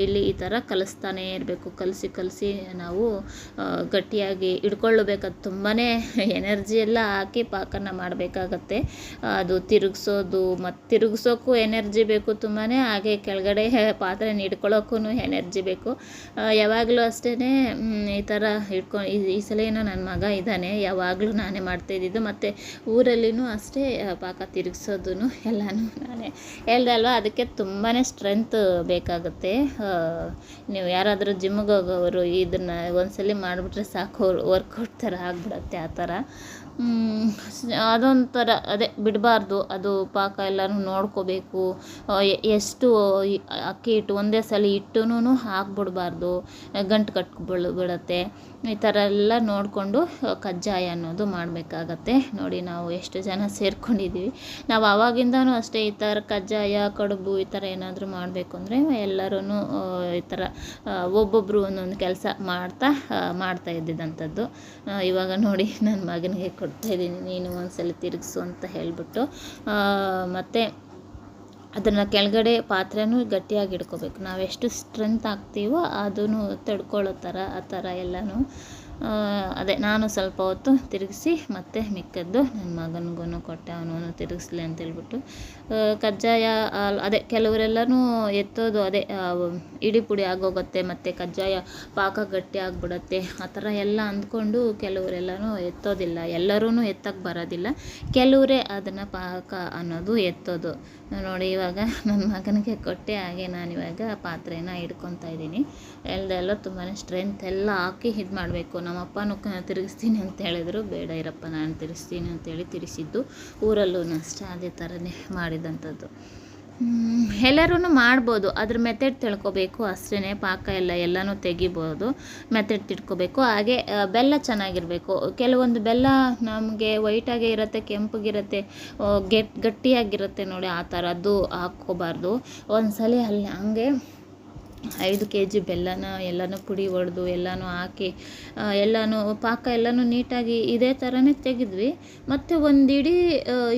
ಇಲ್ಲಿ ಈ ಥರ ಕಲಿಸ್ತಾನೇ ಇರಬೇಕು. ಕಲಸಿ ನಾವು ಗಟ್ಟಿಯಾಗಿ ಹಿಡ್ಕೊಳ್ಳಬೇಕದು. ತುಂಬಾ ಎನರ್ಜಿ ಎಲ್ಲ ಹಾಕಿ ಪಾಕನ ಮಾಡಬೇಕಾಗತ್ತೆ. ಅದು ತಿರುಗಿಸೋದು ಮತ್ತು ತಿರುಗಿಸೋಕ್ಕೂ ಎನರ್ಜಿ ಬೇಕು ತುಂಬಾ, ಹಾಗೆ ಕೆಳಗಡೆ ಪಾತ್ರೆನ ಹಿಡ್ಕೊಳ್ಳೋಕ್ಕೂ ಎನರ್ಜಿ ಬೇಕು. ಯಾವಾಗಲೂ ಅಷ್ಟೇ ಈ ಥರ ಹಿಡ್ಕೊಂಡು ಈ ಸಲ ಏನೋ ನನ್ನ ಮಗ ಇದ್ದಾನೆ, ಯಾವಾಗಲೂ ನಾನೇ ಮಾಡ್ತಾಯಿದ್ದಿದ್ದು. ಮತ್ತು ಊರಲ್ಲಿನೂ ಅಷ್ಟೇ ಪಾಕ ತಿರುಗಿಸೋದು ಎಲ್ಲನೂ ನಾನೇ ಹೇಳ್ದೆ ಅಲ್ವಾ. ಅದಕ್ಕೆ ತುಂಬಾ ಸ್ಟ್ರೆಂತ್ ಬೇಕಾಗುತ್ತೆ. ನೀವು ಯಾರಾದರೂ ಜಿಮ್ಗೆ ಹೋಗೋರು ಇದನ್ನು ಒಂದ್ಸಲ ಮಾಡಿಬಿಟ್ರೆ ಸಾಕು, ವರ್ಕೌಟ್ ಥರ ಆಗಿಬಿಡತ್ತೆ ಆ ಥರ. ಅದೊಂಥರ ಅದೇ ಬಿಡಬಾರ್ದು, ಅದು ಪಾಕ ಎಲ್ಲನೂ ನೋಡ್ಕೋಬೇಕು. ಎಷ್ಟು ಅಕ್ಕಿ ಹಿಟ್ಟು ಒಂದೇ ಸಲ ಹಿಟ್ಟುನೂ ಹಾಕ್ಬಿಡ್ಬಾರ್ದು, ಗಂಟು ಬಿಡುತ್ತೆ. ಈ ಥರ ಎಲ್ಲ ನೋಡಿಕೊಂಡು ಕಜ್ಜಾಯ ಅನ್ನೋದು ಮಾಡಬೇಕಾಗತ್ತೆ. ನೋಡಿ ನಾವು ಎಷ್ಟು ಜನ ಸೇರ್ಕೊಂಡಿದ್ದೀವಿ. ನಾವು ಆವಾಗಿಂದನೂ ಅಷ್ಟೇ ಈ ಥರ ಕಜ್ಜಾಯ, ಕಡುಬು ಈ ಥರ ಏನಾದರೂ ಮಾಡಬೇಕು ಅಂದರೆ ಎಲ್ಲರೂ ಈ ಥರ ಒಬ್ಬೊಬ್ಬರು ಒಂದೊಂದು ಕೆಲಸ ಮಾಡ್ತಾ ಇದ್ದಿದ್ದಂಥದ್ದು. ಇವಾಗ ನೋಡಿ ನನ್ನ ಮಗನಿಗೆ ಕೊಡ್ತಾಯಿದ್ದೀನಿ, ನೀನು ಒಂದ್ಸಲ ತಿರುಗಿಸು ಅಂತ ಹೇಳಿಬಿಟ್ಟು. ಮತ್ತು ಅದನ್ನು ಕೆಳಗಡೆ ಪಾತ್ರೆನೂ ಗಟ್ಟಿಯಾಗಿ ಇಟ್ಕೋಬೇಕು. ನಾವು ಎಷ್ಟು ಸ್ಟ್ರೆಂತ್ ಹಾಕ್ತೀವೋ ಅದನ್ನು ತಡ್ಕೊಳ್ಳೋ ಥರ ಆ ಥರ ಎಲ್ಲನೂ. ಅದೇ ನಾನು ಸ್ವಲ್ಪ ಹೊತ್ತು ತಿರುಗಿಸಿ ಮತ್ತೆ ಮಿಕ್ಕದ್ದು ನನ್ನ ಮಗನಿಗೂ ಕೊಟ್ಟೆ, ಅವನು ತಿರುಗಿಸ್ಲಿ ಅಂತೇಳ್ಬಿಟ್ಟು. ಕಜ್ಜಾಯ ಅದೇ ಕೆಲವರೆಲ್ಲನೂ ಎತ್ತೋದು ಅದೇ ಇಡಿ ಪುಡಿ ಆಗೋಗುತ್ತೆ, ಮತ್ತು ಕಜ್ಜಾಯ ಪಾಕ ಗಟ್ಟಿ ಆಗಿಬಿಡತ್ತೆ ಆ ಥರ ಎಲ್ಲ ಅಂದ್ಕೊಂಡು ಕೆಲವರೆಲ್ಲನೂ ಎತ್ತೋದಿಲ್ಲ. ಎಲ್ಲರೂ ಎತ್ತಕ್ಕೆ ಬರೋದಿಲ್ಲ, ಕೆಲವರೇ ಅದನ್ನು ಪಾಕ ಅನ್ನೋದು ಎತ್ತೋದು. ನೋಡಿ ಇವಾಗ ನನ್ನ ಮಗನಿಗೆ ಕೊಟ್ಟೆ, ಹಾಗೆ ನಾನಿವಾಗ ಪಾತ್ರೆನ ಹಿಡ್ಕೊತಾ ಇದ್ದೀನಿ. ಎಲ್ಲ ತುಂಬಾ ಸ್ಟ್ರೆಂತ್ ಎಲ್ಲ ಹಾಕಿ ಇದು ಮಾಡಬೇಕು. ನಮ್ಮಪ್ಪನೂ ತಿರುಗಿಸ್ತೀನಿ ಅಂತ ಹೇಳಿದ್ರು, ಬೇಡ ಇರಪ್ಪ ನಾನು ತಿರುಗಿಸ್ತೀನಿ ಅಂತೇಳಿ ತಿರುಗಿಸಿದ್ದು. ಊರಲ್ಲೂ ಅಷ್ಟೇ ಅದೇ ಥರನೇ ಮಾಡಿದಂಥದ್ದು. ಎಲ್ಲರೂ ಮಾಡ್ಬೋದು, ಅದ್ರ ಮೆಥಡ್ ತಿಳ್ಕೊಬೇಕು ಅಷ್ಟೇ. ಪಾಕ ಎಲ್ಲನೂ ತೆಗಿಬೋದು, ಮೆಥಡ್ ತಿಳ್ಕೊಬೇಕು. ಹಾಗೆ ಬೆಲ್ಲ ಚೆನ್ನಾಗಿರಬೇಕು. ಕೆಲವೊಂದು ಬೆಲ್ಲ ನಮಗೆ ವೈಟಾಗೇ ಇರುತ್ತೆ, ಕೆಂಪಗಿರುತ್ತೆ, ಗಟ್ಟಿಯಾಗಿರುತ್ತೆ ನೋಡಿ, ಆ ಥರದ್ದು ಹಾಕ್ಕೋಬಾರ್ದು. ಒಂದ್ಸಲ ಅಲ್ಲಿ ಹಂಗೆ 5 kg ಬೆಲ್ಲನ ಎಲ್ಲನೂ ಪುಡಿ ಹೊಡೆದು ಎಲ್ಲನೂ ಹಾಕಿ ಎಲ್ಲನೂ ಪಾಕ ಎಲ್ಲನೂ ನೀಟಾಗಿ ಇದೇ ಥರನೇ ತೆಗೆದ್ವಿ. ಮತ್ತು ಒಂದು ಇಡೀ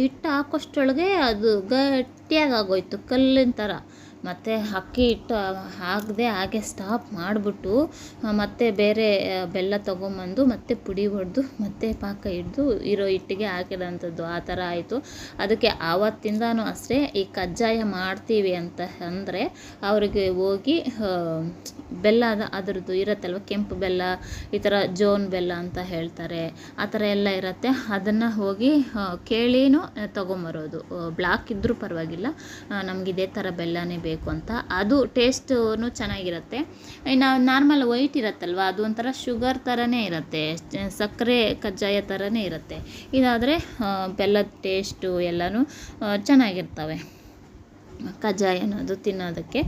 ಹಿಟ್ಟು ಹಾಕೋಷ್ಟರೊಳಗೆ ಅದು ಗಟ್ಟಿಯಾಗಿ ಆಗೋಯ್ತು, ಕಲ್ಲಿನ ಥರ. ಮತ್ತು ಅಕ್ಕಿ ಹಿಟ್ಟು ಹಾಕದೆ ಹಾಗೆ ಸ್ಟಾಪ್ ಮಾಡಿಬಿಟ್ಟು ಮತ್ತೆ ಬೇರೆ ಬೆಲ್ಲ ತೊಗೊಂಬಂದು ಮತ್ತೆ ಪುಡಿ ಹೊಡೆದು ಮತ್ತೆ ಪಾಕ ಹಿಡ್ದು ಇರೋ ಹಿಟ್ಟಿಗೆ ಹಾಕಿರೋಂಥದ್ದು. ಆ ಥರ ಆಯಿತು. ಅದಕ್ಕೆ ಆವತ್ತಿಂದನೂ ಅಷ್ಟೇ ಈ ಕಜ್ಜಾಯ ಮಾಡ್ತೀವಿ ಅಂತ ಅಂದರೆ ಅವ್ರಿಗೆ ಹೋಗಿ ಬೆಲ್ಲ ಅದರದ್ದು ಇರುತ್ತಲ್ವ, ಕೆಂಪು ಬೆಲ್ಲ, ಈ ಥರ ಜೋನ್ ಬೆಲ್ಲ ಅಂತ ಹೇಳ್ತಾರೆ, ಆ ಥರ ಎಲ್ಲ ಇರುತ್ತೆ. ಅದನ್ನು ಹೋಗಿ ಕೇಳಿನೂ ತೊಗೊಂಬರೋದು. ಬ್ಲಾಕ್ ಇದ್ದರೂ ಪರವಾಗಿಲ್ಲ, ನಮ್ಗೆ ಇದೇ ಥರ ಬೆಲ್ಲನೇ ಬೇಕು ಅಂತ. ಅದು ಟೇಸ್ಟೂ ಚೆನ್ನಾಗಿರುತ್ತೆ. ಇನ್ನು ನಾರ್ಮಲ್ ವೈಟ್ ಇರುತ್ತಲ್ವ, ಅದು ಒಂಥರ ಶುಗರ್ ಥರನೇ ಇರುತ್ತೆ, ಸಕ್ಕರೆ ಕಜ್ಜಾಯ ಥರನೇ ಇರುತ್ತೆ. ಇದಾದರೆ ಬೆಲ್ಲದ ಟೇಸ್ಟು ಎಲ್ಲನೂ ಚೆನ್ನಾಗಿರ್ತವೆ. ಕಜ್ಜಾಯ ಅನ್ನೋದು ತಿನ್ನೋದಕ್ಕೆ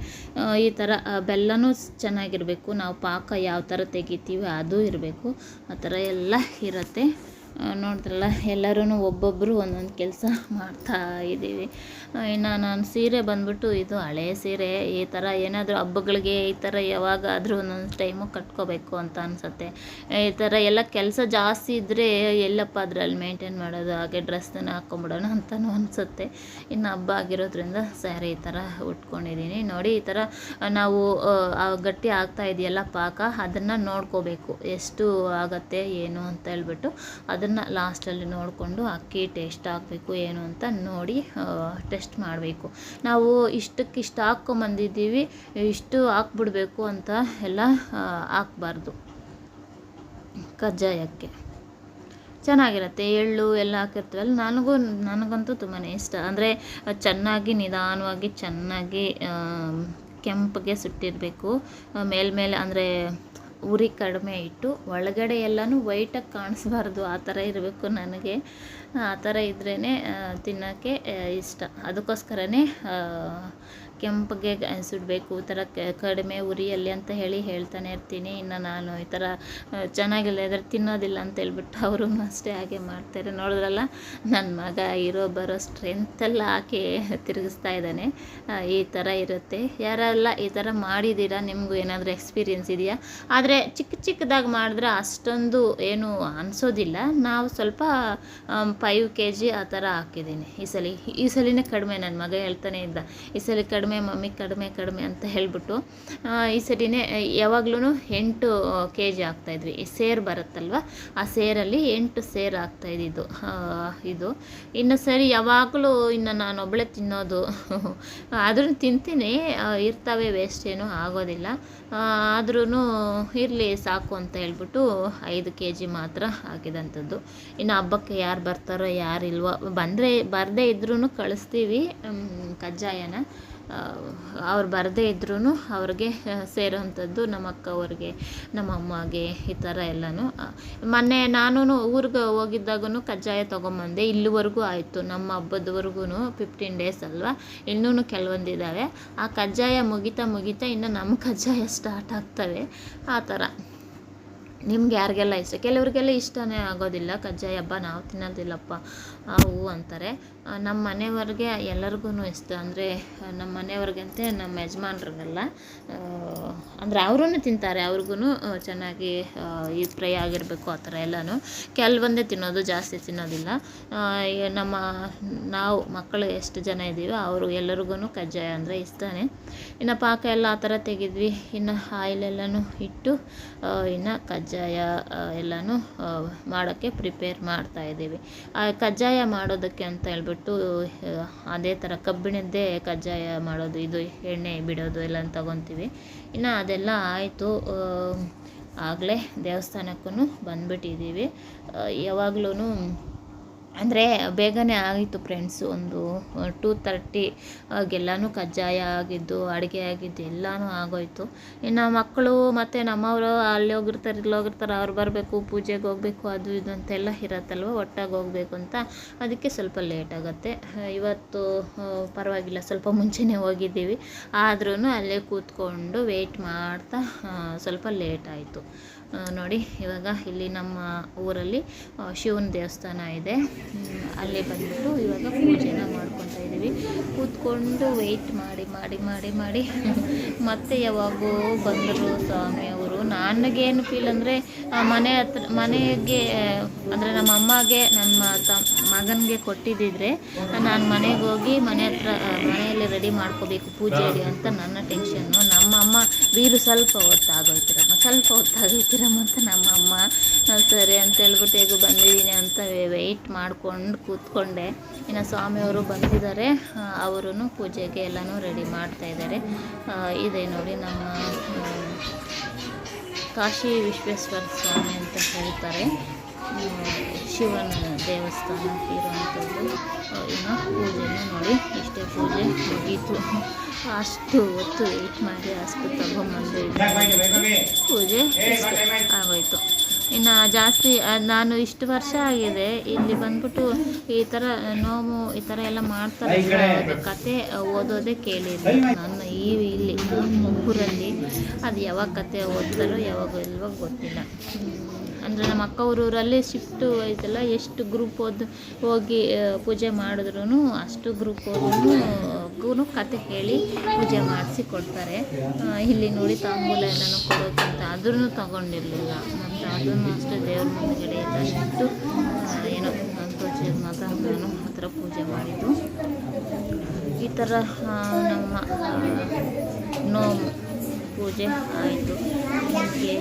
ಈ ಥರ ಬೆಲ್ಲನೂ ಚೆನ್ನಾಗಿರಬೇಕು. ನಾವು ಪಾಕ ಯಾವ ಥರ ತೆಗಿತೀವಿ ಅದು ಇರಬೇಕು, ಆ ಥರ ಎಲ್ಲ ಇರುತ್ತೆ. ನೋಡಿದ್ರಲ್ಲ, ಎಲ್ಲರೂ ಒಬ್ಬೊಬ್ಬರು ಒಂದೊಂದು ಕೆಲಸ ಮಾಡ್ತಾ ಇದ್ದೀವಿ. ಇನ್ನು ನಾನು ಸೀರೆ ಬಂದ್ಬಿಟ್ಟು ಇದು ಹಳೆ ಸೀರೆ. ಈ ಥರ ಏನಾದರೂ ಹಬ್ಬಗಳಿಗೆ ಈ ಥರ ಯಾವಾಗಾದರೂ ಒಂದೊಂದು ಟೈಮು ಕಟ್ಕೋಬೇಕು ಅಂತ ಅನಿಸುತ್ತೆ. ಈ ಥರ ಎಲ್ಲ ಕೆಲಸ ಜಾಸ್ತಿ ಇದ್ದರೆ ಎಲ್ಲಪ್ಪ ಅದರಲ್ಲಿ ಮೇಂಟೈನ್ ಮಾಡೋದು, ಹಾಗೆ ಡ್ರೆಸ್ಸನ್ನು ಹಾಕ್ಕೊಂಬಿಡೋಣ ಅಂತಲೂ ಅನಿಸುತ್ತೆ. ಇನ್ನು ಹಬ್ಬ ಆಗಿರೋದ್ರಿಂದ ಸ್ಯಾರಿ ಈ ಥರ ಉಟ್ಕೊಂಡಿದ್ದೀನಿ. ನೋಡಿ ಈ ಥರ ನಾವು ಗಟ್ಟಿ ಆಗ್ತಾ ಇದೆಯಲ್ಲ ಪಾಕ, ಅದನ್ನು ನೋಡ್ಕೋಬೇಕು ಎಷ್ಟು ಆಗತ್ತೆ ಏನು ಅಂತ ಹೇಳ್ಬಿಟ್ಟು ಅದನ್ನು ಅದನ್ನು ಲಾಸ್ಟಲ್ಲಿ ನೋಡಿಕೊಂಡು ಅಕ್ಕಿ ಟೇಸ್ಟ್ ಆಗಬೇಕು ಏನು ಅಂತ ನೋಡಿ ಟೆಸ್ಟ್ ಮಾಡಬೇಕು. ನಾವು ಇಷ್ಟಕ್ಕಿಷ್ಟು ಹಾಕ್ಕೊಂಬಂದಿದ್ದೀವಿ, ಇಷ್ಟು ಹಾಕ್ಬಿಡ್ಬೇಕು ಅಂತ ಎಲ್ಲ ಹಾಕ್ಬಾರ್ದು. ಕಜ್ಜಾಯಕ್ಕೆ ಚೆನ್ನಾಗಿರುತ್ತೆ, ಎಳ್ಳು ಎಲ್ಲ ಹಾಕಿರ್ತೀವಲ್ಲ. ನನಗಂತೂ ತುಂಬಾ ಇಷ್ಟ. ಅಂದರೆ ಚೆನ್ನಾಗಿ ನಿಧಾನವಾಗಿ ಚೆನ್ನಾಗಿ ಕೆಂಪಗೆ ಸುಟ್ಟಿರಬೇಕು. ಮೇಲ್ಮೇಲೆ ಅಂದರೆ ಉರಿ ಕಡಿಮೆ ಇಟ್ಟು ಒಳಗಡೆ ಎಲ್ಲನೂ ವೈಟಾಗಿ ಕಾಣಿಸ್ಬಾರ್ದು, ಆ ಥರ ಇರಬೇಕು ನನಗೆ. ಆ ಥರ ಇದ್ರೇ ತಿನ್ನೋಕ್ಕೆ ಇಷ್ಟ. ಅದಕ್ಕೋಸ್ಕರನೇ ಕೆಂಪಗೆ ಸುಡಬೇಕು, ಈ ಥರ ಕಡಿಮೆ ಉರಿಯಲ್ಲಿ ಅಂತ ಹೇಳ್ತಾನೆ ಇರ್ತೀನಿ. ಇನ್ನು ನಾನು ಈ ಥರ ಚೆನ್ನಾಗಿಲ್ಲ ಇದ್ರೆ ತಿನ್ನೋದಿಲ್ಲ ಅಂತ ಹೇಳ್ಬಿಟ್ಟು ಅವರು ಅಷ್ಟೇ ಹಾಗೆ ಮಾಡ್ತಾರೆ. ನೋಡಿದ್ರಲ್ಲ ನನ್ನ ಮಗ ಬರೋ ಸ್ಟ್ರೆಂತೆಲ್ಲ ಹಾಕಿ ತಿರುಗಿಸ್ತಾ ಇದ್ದಾನೆ. ಈ ಥರ ಇರುತ್ತೆ. ಯಾರೆಲ್ಲ ಈ ಥರ ಮಾಡಿದ್ದೀರಾ, ನಿಮಗೂ ಏನಾದರೂ ಎಕ್ಸ್ಪೀರಿಯೆನ್ಸ್ ಇದೆಯಾ? ಆದರೆ ಚಿಕ್ಕದಾಗಿ ಮಾಡಿದ್ರೆ ಅಷ್ಟೊಂದು ಏನು ಅನಿಸೋದಿಲ್ಲ. ನಾವು ಸ್ವಲ್ಪ 5 kg ಆ ಥರ ಹಾಕಿದ್ದೀನಿ ಈ ಸಲಿನೇ ಕಡಿಮೆ. ನನ್ನ ಮಗ ಹೇಳ್ತಾನೆ ಇದ್ದ, ಈ ಸಲ ಕಡಿಮೆ ಮಮ್ಮಿ, ಕಡಿಮೆ ಅಂತ ಹೇಳ್ಬಿಟ್ಟು. ಈ ಸರಿನೇ ಯಾವಾಗ್ಲೂ 8 kg ಹಾಕ್ತಾಯಿದ್ವಿ. ಈ ಸೇರು ಬರುತ್ತಲ್ವ, ಆ ಸೇರಲ್ಲಿ 8 ಸೇರು ಹಾಕ್ತಾಯಿದ್ದು ಇದು. ಇನ್ನು ಸರಿ ಯಾವಾಗಲೂ ಇನ್ನು ನಾನು ಒಬ್ಬಳೇ ತಿನ್ನೋದು, ಆದ್ರೂ ತಿಂತೀನಿ, ಇರ್ತವೆ, ವೇಸ್ಟ್ ಏನೂ ಆಗೋದಿಲ್ಲ. ಆದ್ರೂ ಇರಲಿ ಸಾಕು ಅಂತ ಹೇಳ್ಬಿಟ್ಟು 5 kg ಮಾತ್ರ ಹಾಕಿದಂಥದ್ದು. ಇನ್ನು ಹಬ್ಬಕ್ಕೆ ಯಾರು ಬರ್ತಾರೋ ಯಾರಿಲ್ವೋ, ಬರದೇ ಇದ್ರೂ ಕಳಿಸ್ತೀವಿ ಕಜ್ಜಾಯನ. ಅವ್ರು ಬರದೇ ಇದ್ರೂ ಅವ್ರಿಗೆ ಸೇರೋವಂಥದ್ದು, ನಮ್ಮ ಅಕ್ಕ ಅವ್ರಿಗೆ, ನಮ್ಮ ಅಮ್ಮಗೆ, ಈ ಥರ ಎಲ್ಲನೂ. ಮೊನ್ನೆ ನಾನು ಊರಿಗೆ ಹೋಗಿದ್ದಾಗೂ ಕಜ್ಜಾಯ ತೊಗೊಂಬಂದೆ. ಇಲ್ಲಿವರೆಗೂ ಆಯಿತು, ನಮ್ಮ ಹಬ್ಬದವರೆಗೂ 15 days ಅಲ್ವಾ, ಇನ್ನೂ ಕೆಲವೊಂದಿದ್ದಾವೆ. ಆ ಕಜ್ಜಾಯ ಮುಗಿತಾ ಇನ್ನು ನಮ್ಮ ಕಜ್ಜಾಯ ಸ್ಟಾರ್ಟ್ ಆಗ್ತವೆ. ಆ ಥರ ನಿಮ್ಗೆ ಯಾರಿಗೆಲ್ಲ ಇಷ್ಟ? ಕೆಲವ್ರಿಗೆಲ್ಲ ಇಷ್ಟನೇ ಆಗೋದಿಲ್ಲ ಕಜ್ಜಾಯ. ಹಬ್ಬ ನಾವು ತಿನ್ನೋದಿಲ್ಲಪ್ಪ ಅವು ಅಂತಾರೆ. ನಮ್ಮ ಮನೆಯವ್ರಿಗೆ ಎಲ್ಲರಿಗೂ ಇಷ್ಟ. ಅಂದರೆ ನಮ್ಮ ಮನೆಯವ್ರಿಗಂತೆ ನಮ್ಮ ಯಜಮಾನ್ರಿಗೆಲ್ಲ ಅಂದರೆ ಅವರೂ ತಿಂತಾರೆ, ಅವ್ರಿಗೂ ಚೆನ್ನಾಗಿ ಈ ಫ್ರೈ ಆಗಿರಬೇಕು ಆ ಥರ ಎಲ್ಲನೂ. ಕೆಲವೊಂದೇ ತಿನ್ನೋದು, ಜಾಸ್ತಿ ತಿನ್ನೋದಿಲ್ಲ. ನಾವು ಮಕ್ಕಳು ಎಷ್ಟು ಜನ ಇದ್ದೀವೋ ಅವರು ಎಲ್ಲರಿಗೂ ಕಜ್ಜಾಯ ಅಂದರೆ ಇಷ್ಟನೇ. ಇನ್ನು ಪಾಕ ಎಲ್ಲ ಆ ಥರ ತೆಗೆದ್ವಿ. ಇನ್ನು ಆಯಿಲೆಲ್ಲನೂ ಇಟ್ಟು ಇನ್ನು ಕಜ್ಜಾಯ ಎಲ್ಲನೂ ಮಾಡೋಕ್ಕೆ ಪ್ರಿಪೇರ್ ಮಾಡ್ತಾಯಿದ್ದೀವಿ. ಕಜ್ಜಾಯ ಮಾಡೋದಕ್ಕೆ ಅಂತ ಹೇಳ್ಬಿಟ್ಟು ಅದೇ ಥರ ಕಬ್ಬಿಣದ್ದೇ ಕಜ್ಜಾಯ ಮಾಡೋದು, ಇದು ಎಣ್ಣೆ ಬಿಡೋದು ಎಲ್ಲ ತಗೊತೀವಿ. ಇನ್ನು ಅದೆಲ್ಲ ಆಯಿತು. ಆಗಲೇ ದೇವಸ್ಥಾನಕ್ಕೂ ಬಂದುಬಿಟ್ಟಿದ್ದೀವಿ. ಯಾವಾಗ್ಲೂ ಅಂದರೆ ಬೇಗನೆ ಆಗಿತ್ತು ಫ್ರೆಂಡ್ಸು. ಒಂದು 2:30 ಎಲ್ಲನೂ ಕಜ್ಜಾಯ ಆಗಿದ್ದು, ಅಡುಗೆ ಆಗಿದ್ದು ಎಲ್ಲನೂ ಆಗೋಯ್ತು. ಇನ್ನು ಮಕ್ಕಳು ಮತ್ತು ನಮ್ಮವರು ಅಲ್ಲಿ ಹೋಗಿರ್ತಾರೆ, ಅವ್ರು ಬರಬೇಕು, ಪೂಜೆಗೆ ಹೋಗಬೇಕು, ಅದು ಇದು ಅಂತೆಲ್ಲ ಇರತ್ತಲ್ವ, ಒಟ್ಟಾಗಿ ಹೋಗಬೇಕು ಅಂತ. ಅದಕ್ಕೆ ಸ್ವಲ್ಪ ಲೇಟ್ ಆಗುತ್ತೆ. ಇವತ್ತು ಪರವಾಗಿಲ್ಲ, ಸ್ವಲ್ಪ ಮುಂಚೆನೇ ಹೋಗಿದ್ದೀವಿ. ಆದ್ರೂ ಅಲ್ಲೇ ಕೂತ್ಕೊಂಡು ವೆಯ್ಟ್ ಮಾಡ್ತಾ ಸ್ವಲ್ಪ ಲೇಟ್ ಆಯಿತು. ನೋಡಿ, ಇವಾಗ ಇಲ್ಲಿ ನಮ್ಮ ಊರಲ್ಲಿ ಶಿವನ ದೇವಸ್ಥಾನ ಇದೆ, ಅಲ್ಲೇ ಬಂದುಬಿಟ್ಟು ಇವಾಗ ಪೂಜೆನ ಮಾಡ್ಕೊತಾ ಇದ್ದೀವಿ. ಕೂತ್ಕೊಂಡು ವೆಯ್ಟ್ ಮಾಡಿ ಮತ್ತೆ ಯಾವಾಗೋ ಬಂದರು ಸ್ವಾಮಿಯವರು. ನನಗೇನು ಫೀಲ್ ಅಂದರೆ ಮನೆಗೆ ಅಂದರೆ ನಮ್ಮ ಅಮ್ಮಗೆ ನನ್ನ ಮಗನಿಗೆ ಕೊಟ್ಟಿದ್ದಿದ್ರೆ ನಾನು ಮನೆಗೆ ಹೋಗಿ ಮನೆಯಲ್ಲಿ ರೆಡಿ ಮಾಡ್ಕೋಬೇಕು ಪೂಜೆಗೆ ಅಂತ ನನ್ನ ಟೆನ್ಷನ್ನು. ನಮ್ಮ ಅಮ್ಮ ಸ್ವಲ್ಪ ಹೊತ್ತಾಗೋಯ್ತಿರಮ್ಮ ಅಂತ ನಮ್ಮ ಅಮ್ಮ ಸರಿ ಅಂತ ಹೇಳ್ಬಿಟ್ಟು ಹೇಗೂ ಬಂದಿದ್ದೀನಿ ಅಂತ ವೆಯ್ಟ್ ಮಾಡ್ಕೊಂಡು ಕೂತ್ಕೊಂಡೆ. ಇನ್ನು ಸ್ವಾಮಿಯವರು ಬಂದಿದ್ದಾರೆ, ಅವರು ಪೂಜೆಗೆ ಎಲ್ಲನೂ ರೆಡಿ ಮಾಡ್ತಾಯಿದ್ದಾರೆ. ಇದೆ ನೋಡಿ ನಮ್ಮ ಕಾಶಿ ವಿಶ್ವೇಶ್ವರ ಸ್ವಾಮಿ ಅಂತ ಹೇಳ್ತಾರೆ, ಶಿವನ ದೇವಸ್ಥಾನ ಇರುವಂಥದ್ದು. ಇನ್ನು ಪೂಜೆನ ನೋಡಿ, ಇಷ್ಟೇ ಪೂಜೆ ಮುಗೀತು. ಅಷ್ಟು ಹೊತ್ತು ವೆಯ್ಟ್ ಮಾಡಿ ಅಷ್ಟು ತಗೊಂಬಂದು ಪೂಜೆ ಆಗೋಯ್ತು. ಇನ್ನು ಜಾಸ್ತಿ ನಾನು ಇಷ್ಟು ವರ್ಷ ಆಗಿದೆ ಇಲ್ಲಿ ಬಂದ್ಬಿಟ್ಟು ಈ ಥರ ನೋವು ಈ ಥರ ಎಲ್ಲ ಮಾಡ್ತಾರೆ. ಕತೆ ಓದೋದೇ ಕೇಳಿದ್ದೆ ನಾನು ಇಲ್ಲಿ ಊರಲ್ಲಿ. ಅದು ಯಾವಾಗ ಕತೆ ಓದ್ತಾರೋ ಯಾವಾಗ ಇಲ್ವೋ ಗೊತ್ತಿಲ್ಲ. ಅಂದರೆ ನಮ್ಮ ಅಕ್ಕ ಊರಲ್ಲಿ ಶಿಫ್ಟು ಐತಲ್ಲ, ಎಷ್ಟು ಗ್ರೂಪ್ ಹೋಗಿ ಪೂಜೆ ಮಾಡಿದ್ರೂ ಅಷ್ಟು ಗ್ರೂಪ್ ಹೋದ್ರೂ ಕತೆ ಹೇಳಿ ಪೂಜೆ ಮಾಡಿಸಿ ಕೊಡ್ತಾರೆ. ಇಲ್ಲಿ ನೋಡಿ ತಾಂಬೂಲ ಎಲ್ಲನೂ ಕೊಡೋಕ್ಕಂತ ಅದನ್ನು ತೊಗೊಂಡಿರಲಿಲ್ಲ. ಮತ್ತು ಅದನ್ನು ಅಷ್ಟೇ ದೇವ್ರ ಮುಂದುಗಡೆ ಎಲ್ಲಷ್ಟು ಏನೋ ತೋಚಿದ ಮಾತ್ರ ನಾನು ಆ ಥರ ಪೂಜೆ ಮಾಡಿದ್ದು. ಈ ಥರ ನಮ್ಮ ನೋವು ಪೂಜೆ ಆಯಿತು. ನಿಮಗೆ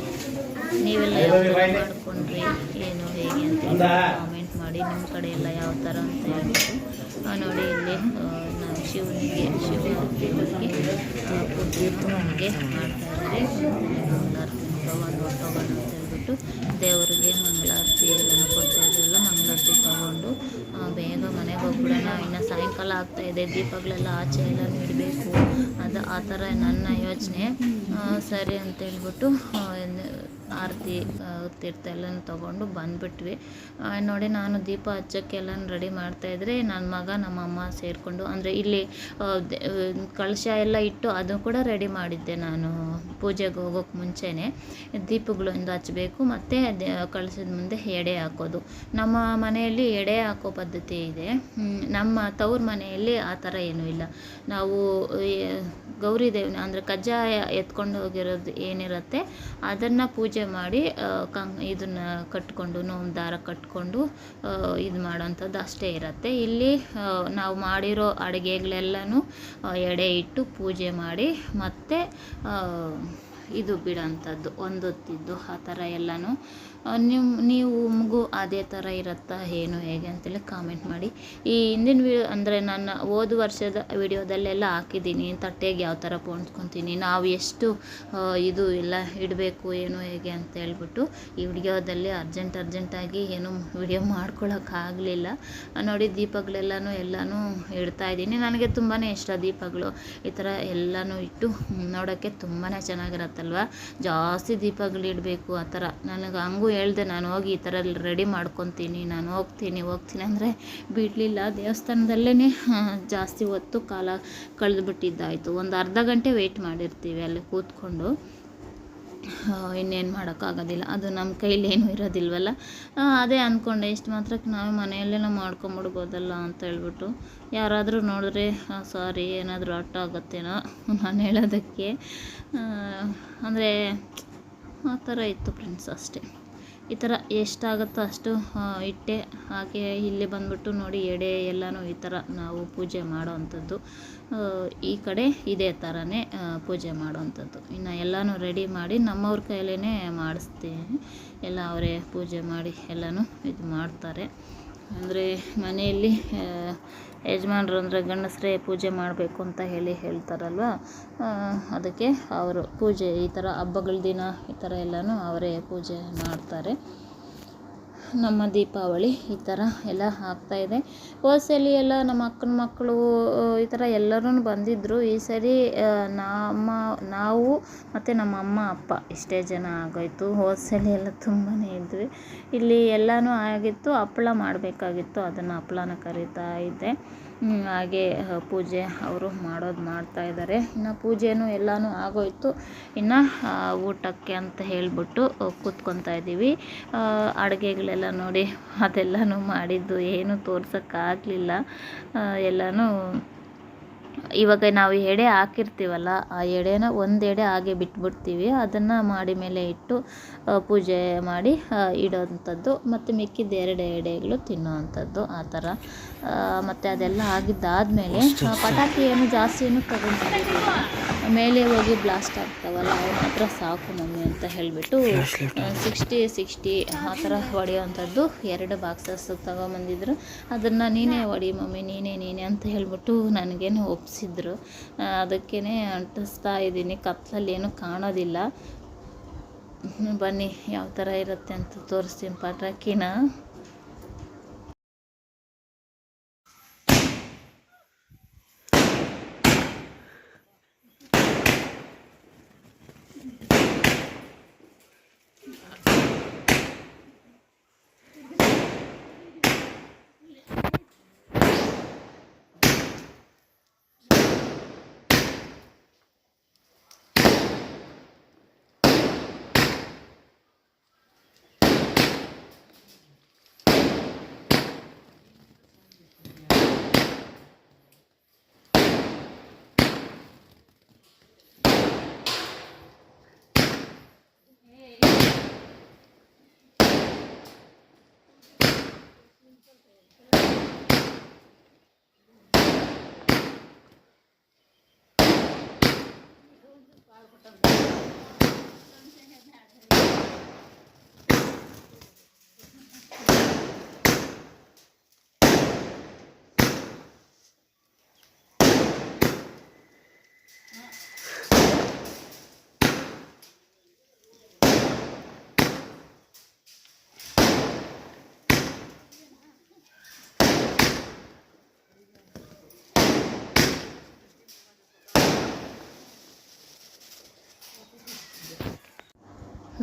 ನೀವೆಲ್ಲ ಯಾವ ಥರ ಮಾಡಿಕೊಂಡ್ರಿ ಏನು ಹೇಗೆ ಅಂತ ಕಾಮೆಂಟ್ ಮಾಡಿ. ನಿಮ್ಮ ಕಡೆ ಎಲ್ಲ ಯಾವ ಥರ ಅಂತ ಹೇಳ್ಬಿಟ್ಟು ನೋಡಿ. ಇಲ್ಲಿ ನಾವು ಶಿವನಿಗೆ ದೀಪಕ್ಕೆ ಪೂಜೆ ಮಾಡ್ತಾಯಿದ್ದಾರೆ. ಮಂಗಳಾರತಿ ತೊಗೊಂಡು ಅಂತ ಹೇಳ್ಬಿಟ್ಟು ದೇವರಿಗೆ ಮಂಗಳಾರತಿ ಎಲ್ಲನೂ ಕೊಡ್ತಾ ಇದ್ರಲ್ಲ, ಮಂಗಳಾರತಿ ತೊಗೊಂಡು ಬೇಗ ಮನೆಗೆ ಹೋಗ್ಬಿಡೋಣ. ಇನ್ನು ಸಾಯಂಕಾಲ ಆಗ್ತಾಯಿದೆ, ದೀಪಗಳೆಲ್ಲ ಆಚೆ ಎಲ್ಲ ಇಡಬೇಕು, ಅದು ಆ ಥರ ನನ್ನ ಯೋಚನೆ. ಸರಿ ಅಂತ ಹೇಳ್ಬಿಟ್ಟು ಆರತಿ ತೀರ್ಥ ಎಲ್ಲನೂ ತೊಗೊಂಡು ಬಂದುಬಿಟ್ವಿ. ನೋಡಿ, ನಾನು ದೀಪ ಹಚ್ಚೋಕ್ಕೆಲ್ಲನೂ ರೆಡಿ ಮಾಡ್ತಾಯಿದ್ರೆ ನನ್ನ ಮಗ ನಮ್ಮ ಅಮ್ಮ ಸೇರಿಕೊಂಡು, ಅಂದರೆ ಇಲ್ಲಿ ಕಳಶ ಎಲ್ಲ ಇಟ್ಟು ಅದು ಕೂಡ ರೆಡಿ ಮಾಡಿದ್ದೆ ನಾನು ಪೂಜೆಗೆ ಹೋಗೋಕ್ಕೆ ಮುಂಚೆನೇ. ದೀಪಗಳಿಂದ ಹಚ್ಚಬೇಕು ಮತ್ತು ಕಳಶದ ಮುಂದೆ ಎಡೆ ಹಾಕೋದು. ನಮ್ಮ ಮನೆಯಲ್ಲಿ ಎಡೆ ಹಾಕೋ ಪದ್ಧತಿ ಇದೆ. ನಮ್ಮ ತವ್ರ ಮನೆಯಲ್ಲಿ ಆ ಥರ ಏನೂ ಇಲ್ಲ. ನಾವು ಗೌರಿ ದೇವಿನ ಅಂದರೆ ಕಜ್ಜಾಯ ಎತ್ಕೊಂಡು ಹೋಗಿರೋದು ಏನಿರುತ್ತೆ ಅದನ್ನು ಪೂಜೆ ಮಾಡಿ ಇದನ್ನು ಕಟ್ಕೊಂಡು ದಾರ ಕಟ್ಕೊಂಡು ಇದು ಮಾಡೋಂಥದ್ದು ಅಷ್ಟೇ ಇರುತ್ತೆ. ಇಲ್ಲಿ ನಾವು ಮಾಡಿರೋ ಅಡುಗೆಗಳೆಲ್ಲನೂ ಎಡೆ ಇಟ್ಟು ಪೂಜೆ ಮಾಡಿ ಮತ್ತು ಇದು ಬಿಡೋಂಥದ್ದು ಒಂದೊತ್ತಿದ್ದು ಆ ಥರ ಎಲ್ಲನೂ. ನಿಮಗೂ ಅದೇ ಥರ ಇರುತ್ತಾ ಏನು ಹೇಗೆ ಅಂತೇಳಿ ಕಾಮೆಂಟ್ ಮಾಡಿ. ಈ ಹಿಂದಿನ ಅಂದರೆ ನನ್ನ ಹೋದ ವರ್ಷದ ವಿಡಿಯೋದಲ್ಲೆಲ್ಲ ಹಾಕಿದ್ದೀನಿ ತಟ್ಟೆಗೆ ಯಾವ ಥರ ಪೋಣಿಸ್ಕೊತೀನಿ, ನಾವು ಎಷ್ಟು ಇದು ಎಲ್ಲ ಇಡಬೇಕು ಏನು ಹೇಗೆ ಅಂತ ಹೇಳ್ಬಿಟ್ಟು. ಈ ವಿಡಿಯೋದಲ್ಲಿ ಅರ್ಜೆಂಟಾಗಿ ಏನು ವಿಡಿಯೋ ಮಾಡ್ಕೊಳ್ಳೋಕ್ಕಾಗಲಿಲ್ಲ. ನೋಡಿ, ದೀಪಗಳೆಲ್ಲನೂ ಇಡ್ತಾಯಿದ್ದೀನಿ. ನನಗೆ ತುಂಬಾ ಇಷ್ಟ ದೀಪಗಳು. ಈ ಥರ ಎಲ್ಲನೂ ಇಟ್ಟು ನೋಡೋಕ್ಕೆ ತುಂಬಾ ಚೆನ್ನಾಗಿರತ್ತಲ್ವ. ಜಾಸ್ತಿ ದೀಪಗಳು ಇಡಬೇಕು ಆ ಥರ. ನನಗೆ ಹಂಗೂ ಹೇಳಿದೆ, ನಾನು ಹೋಗಿ ಈ ಥರ ರೆಡಿ ಮಾಡ್ಕೊತೀನಿ, ನಾನು ಹೋಗ್ತೀನಿ ಅಂದರೆ ಬಿಡಲಿಲ್ಲ. ದೇವಸ್ಥಾನದಲ್ಲೇ ಜಾಸ್ತಿ ಹೊತ್ತು ಕಾಲ ಕಳೆದುಬಿಟ್ಟಿದ್ದಾಯಿತು. ಒಂದು ಅರ್ಧ ಗಂಟೆ ವೆಯ್ಟ್ ಮಾಡಿರ್ತೀವಿ ಅಲ್ಲಿ ಕೂತ್ಕೊಂಡು. ಇನ್ನೇನು ಮಾಡೋಕ್ಕಾಗೋದಿಲ್ಲ, ಅದು ನಮ್ಮ ಕೈಲೇನೂ ಇರೋದಿಲ್ವಲ್ಲ. ಅದೇ ಅಂದ್ಕೊಂಡೆ, ಇಷ್ಟು ಮಾತ್ರಕ್ಕೆ ನಾವು ಮನೆಯಲ್ಲೇ ಮಾಡ್ಕೊಂಬಿಡ್ಬೋದಲ್ಲ ಅಂತ ಹೇಳ್ಬಿಟ್ಟು. ಯಾರಾದರೂ ನೋಡಿದ್ರೆ ಸಾರಿ ಏನಾದರೂ ಅರ್ಥ ಆಗುತ್ತೇನೋ ನಾನು ಹೇಳೋದಕ್ಕೆ. ಅಂದರೆ ಆ ಥರ ಇತ್ತು ಫ್ರೆಂಡ್ಸ್, ಅಷ್ಟೇ. ಈ ಥರ ಎಷ್ಟಾಗುತ್ತೋ ಅಷ್ಟು ಇಟ್ಟೆ. ಹಾಗೆ ಇಲ್ಲಿ ಬಂದ್ಬಿಟ್ಟು ನೋಡಿ, ಎಡೆ ಎಲ್ಲನೂ ಈ ಥರ ನಾವು ಪೂಜೆ ಮಾಡೋವಂಥದ್ದು. ಈ ಕಡೆ ಇದೇ ಥರನೇ ಪೂಜೆ ಮಾಡೋವಂಥದ್ದು. ಇನ್ನು ಎಲ್ಲನೂ ರೆಡಿ ಮಾಡಿ ನಮ್ಮವ್ರ ಕೈಲೇ ಮಾಡಿಸ್ತೀನಿ. ಎಲ್ಲ ಅವರೇ ಪೂಜೆ ಮಾಡಿ ಎಲ್ಲನೂ ಇದು ಮಾಡ್ತಾರೆ. ಅಂದರೆ ಮನೆಯಲ್ಲಿ ಯಜಮಾನ್ರು ಅಂದರೆ ಗಂಡಸರೇ ಪೂಜೆ ಮಾಡಬೇಕು ಅಂತ ಹೇಳ್ತಾರಲ್ವ, ಅದಕ್ಕೆ ಅವರು ಪೂಜೆ ಈ ಥರ ಹಬ್ಬಗಳ ದಿನ ಈ ಥರ ಎಲ್ಲನೂ ಅವರೇ ಪೂಜೆ ಮಾಡ್ತಾರೆ. ನಮ್ಮ ದೀಪಾವಳಿ ಈ ಥರ ಎಲ್ಲ ಆಗ್ತಾಯಿದೆ. ಹೋದ್ಸಲಿ ಎಲ್ಲ ನಮ್ಮ ಅಕ್ಕನ ಮಕ್ಕಳು ಈ ಥರ ಎಲ್ಲರೂ ಬಂದಿದ್ದರು. ಈ ಸರಿ ನಾವು ಮತ್ತು ನಮ್ಮ ಅಮ್ಮ ಅಪ್ಪ ಇಷ್ಟೇ ಜನ ಆಗೋಯ್ತು. ಹೋದ್ಸಲಿ ಎಲ್ಲ ತುಂಬಾ ಇದ್ವಿ. ಇಲ್ಲಿ ಎಲ್ಲನೂ ಆಗಿತ್ತು. ಹಪ್ಪಳ ಮಾಡಬೇಕಾಗಿತ್ತು, ಅದನ್ನು ಹಪ್ಪಳನ ಕರಿತಾ ಇದ್ದೆ. ಹಾಗೆ ಪೂಜೆ ಅವರು ಮಾಡ್ತಾಯಿದ್ದಾರೆ. ಇನ್ನು ಪೂಜೆನೂ ಎಲ್ಲನೂ ಆಗೋಯ್ತು. ಇನ್ನು ಊಟಕ್ಕೆ ಅಂತ ಹೇಳಿಬಿಟ್ಟು ಕೂತ್ಕೊತಾ ಇದ್ದೀವಿ. ಅಡುಗೆಗಳೆಲ್ಲ ನೋಡಿ, ಅದೆಲ್ಲನೂ ಮಾಡಿದ್ದು ಏನು ತೋರ್ಸೋಕ್ಕಾಗಲಿಲ್ಲ. ಎಲ್ಲನೂ ಇವಾಗ ನಾವು ಎಡೆ ಹಾಕಿರ್ತೀವಲ್ಲ, ಆ ಎಡೆನ ಒಂದು ಎಡೆ ಹಾಗೆ ಬಿಟ್ಬಿಡ್ತೀವಿ. ಅದನ್ನು ಮಾಡಿ ಮೇಲೆ ಇಟ್ಟು ಪೂಜೆ ಮಾಡಿ ಇಡೋವಂಥದ್ದು. ಮತ್ತು ಮಿಕ್ಕಿದ 2 ಎಡೆಗಳು ತಿನ್ನೋವಂಥದ್ದು ಆ ಥರ. ಮತ್ತು ಅದೆಲ್ಲ ಆಗಿದ್ದಾದಮೇಲೆ ಪಟಾಕಿ ಏನು ಜಾಸ್ತಿ ಏನು ತೊಗೊಂಡಿದ್ದೀವಿ. ಮೇಲೆ ಹೋಗಿ ಬ್ಲಾಸ್ಟ್ ಆಗ್ತಾವಲ್ಲ, ಅವು ಮಾತ್ರ ಸಾಕು ಮಮ್ಮಿ ಅಂತ ಹೇಳಿಬಿಟ್ಟು 60 ಆ ಥರ ಹೊಡೆಯೋವಂಥದ್ದು 2 ಬಾಕ್ಸಸ್ ತೊಗೊಂಬಂದಿದ್ರು. ಅದನ್ನು ನೀನೇ ಹೊಡಿ ಮಮ್ಮಿ, ನೀನೇ ಅಂತ ಹೇಳಿಬಿಟ್ಟು ನನಗೇನು ಒಪ್ಪಿಸಿದ್ರು. ಅದಕ್ಕೇ ಅಂಟಿಸ್ತಾ ಇದ್ದೀನಿ. ಕತ್ತಲಲ್ಲಿ ಏನೂ ಕಾಣೋದಿಲ್ಲ. ಬನ್ನಿ ಯಾವ ಥರ ಇರುತ್ತೆ ಅಂತ ತೋರಿಸ್ತೀನಿ ಪಟಾಕಿನ.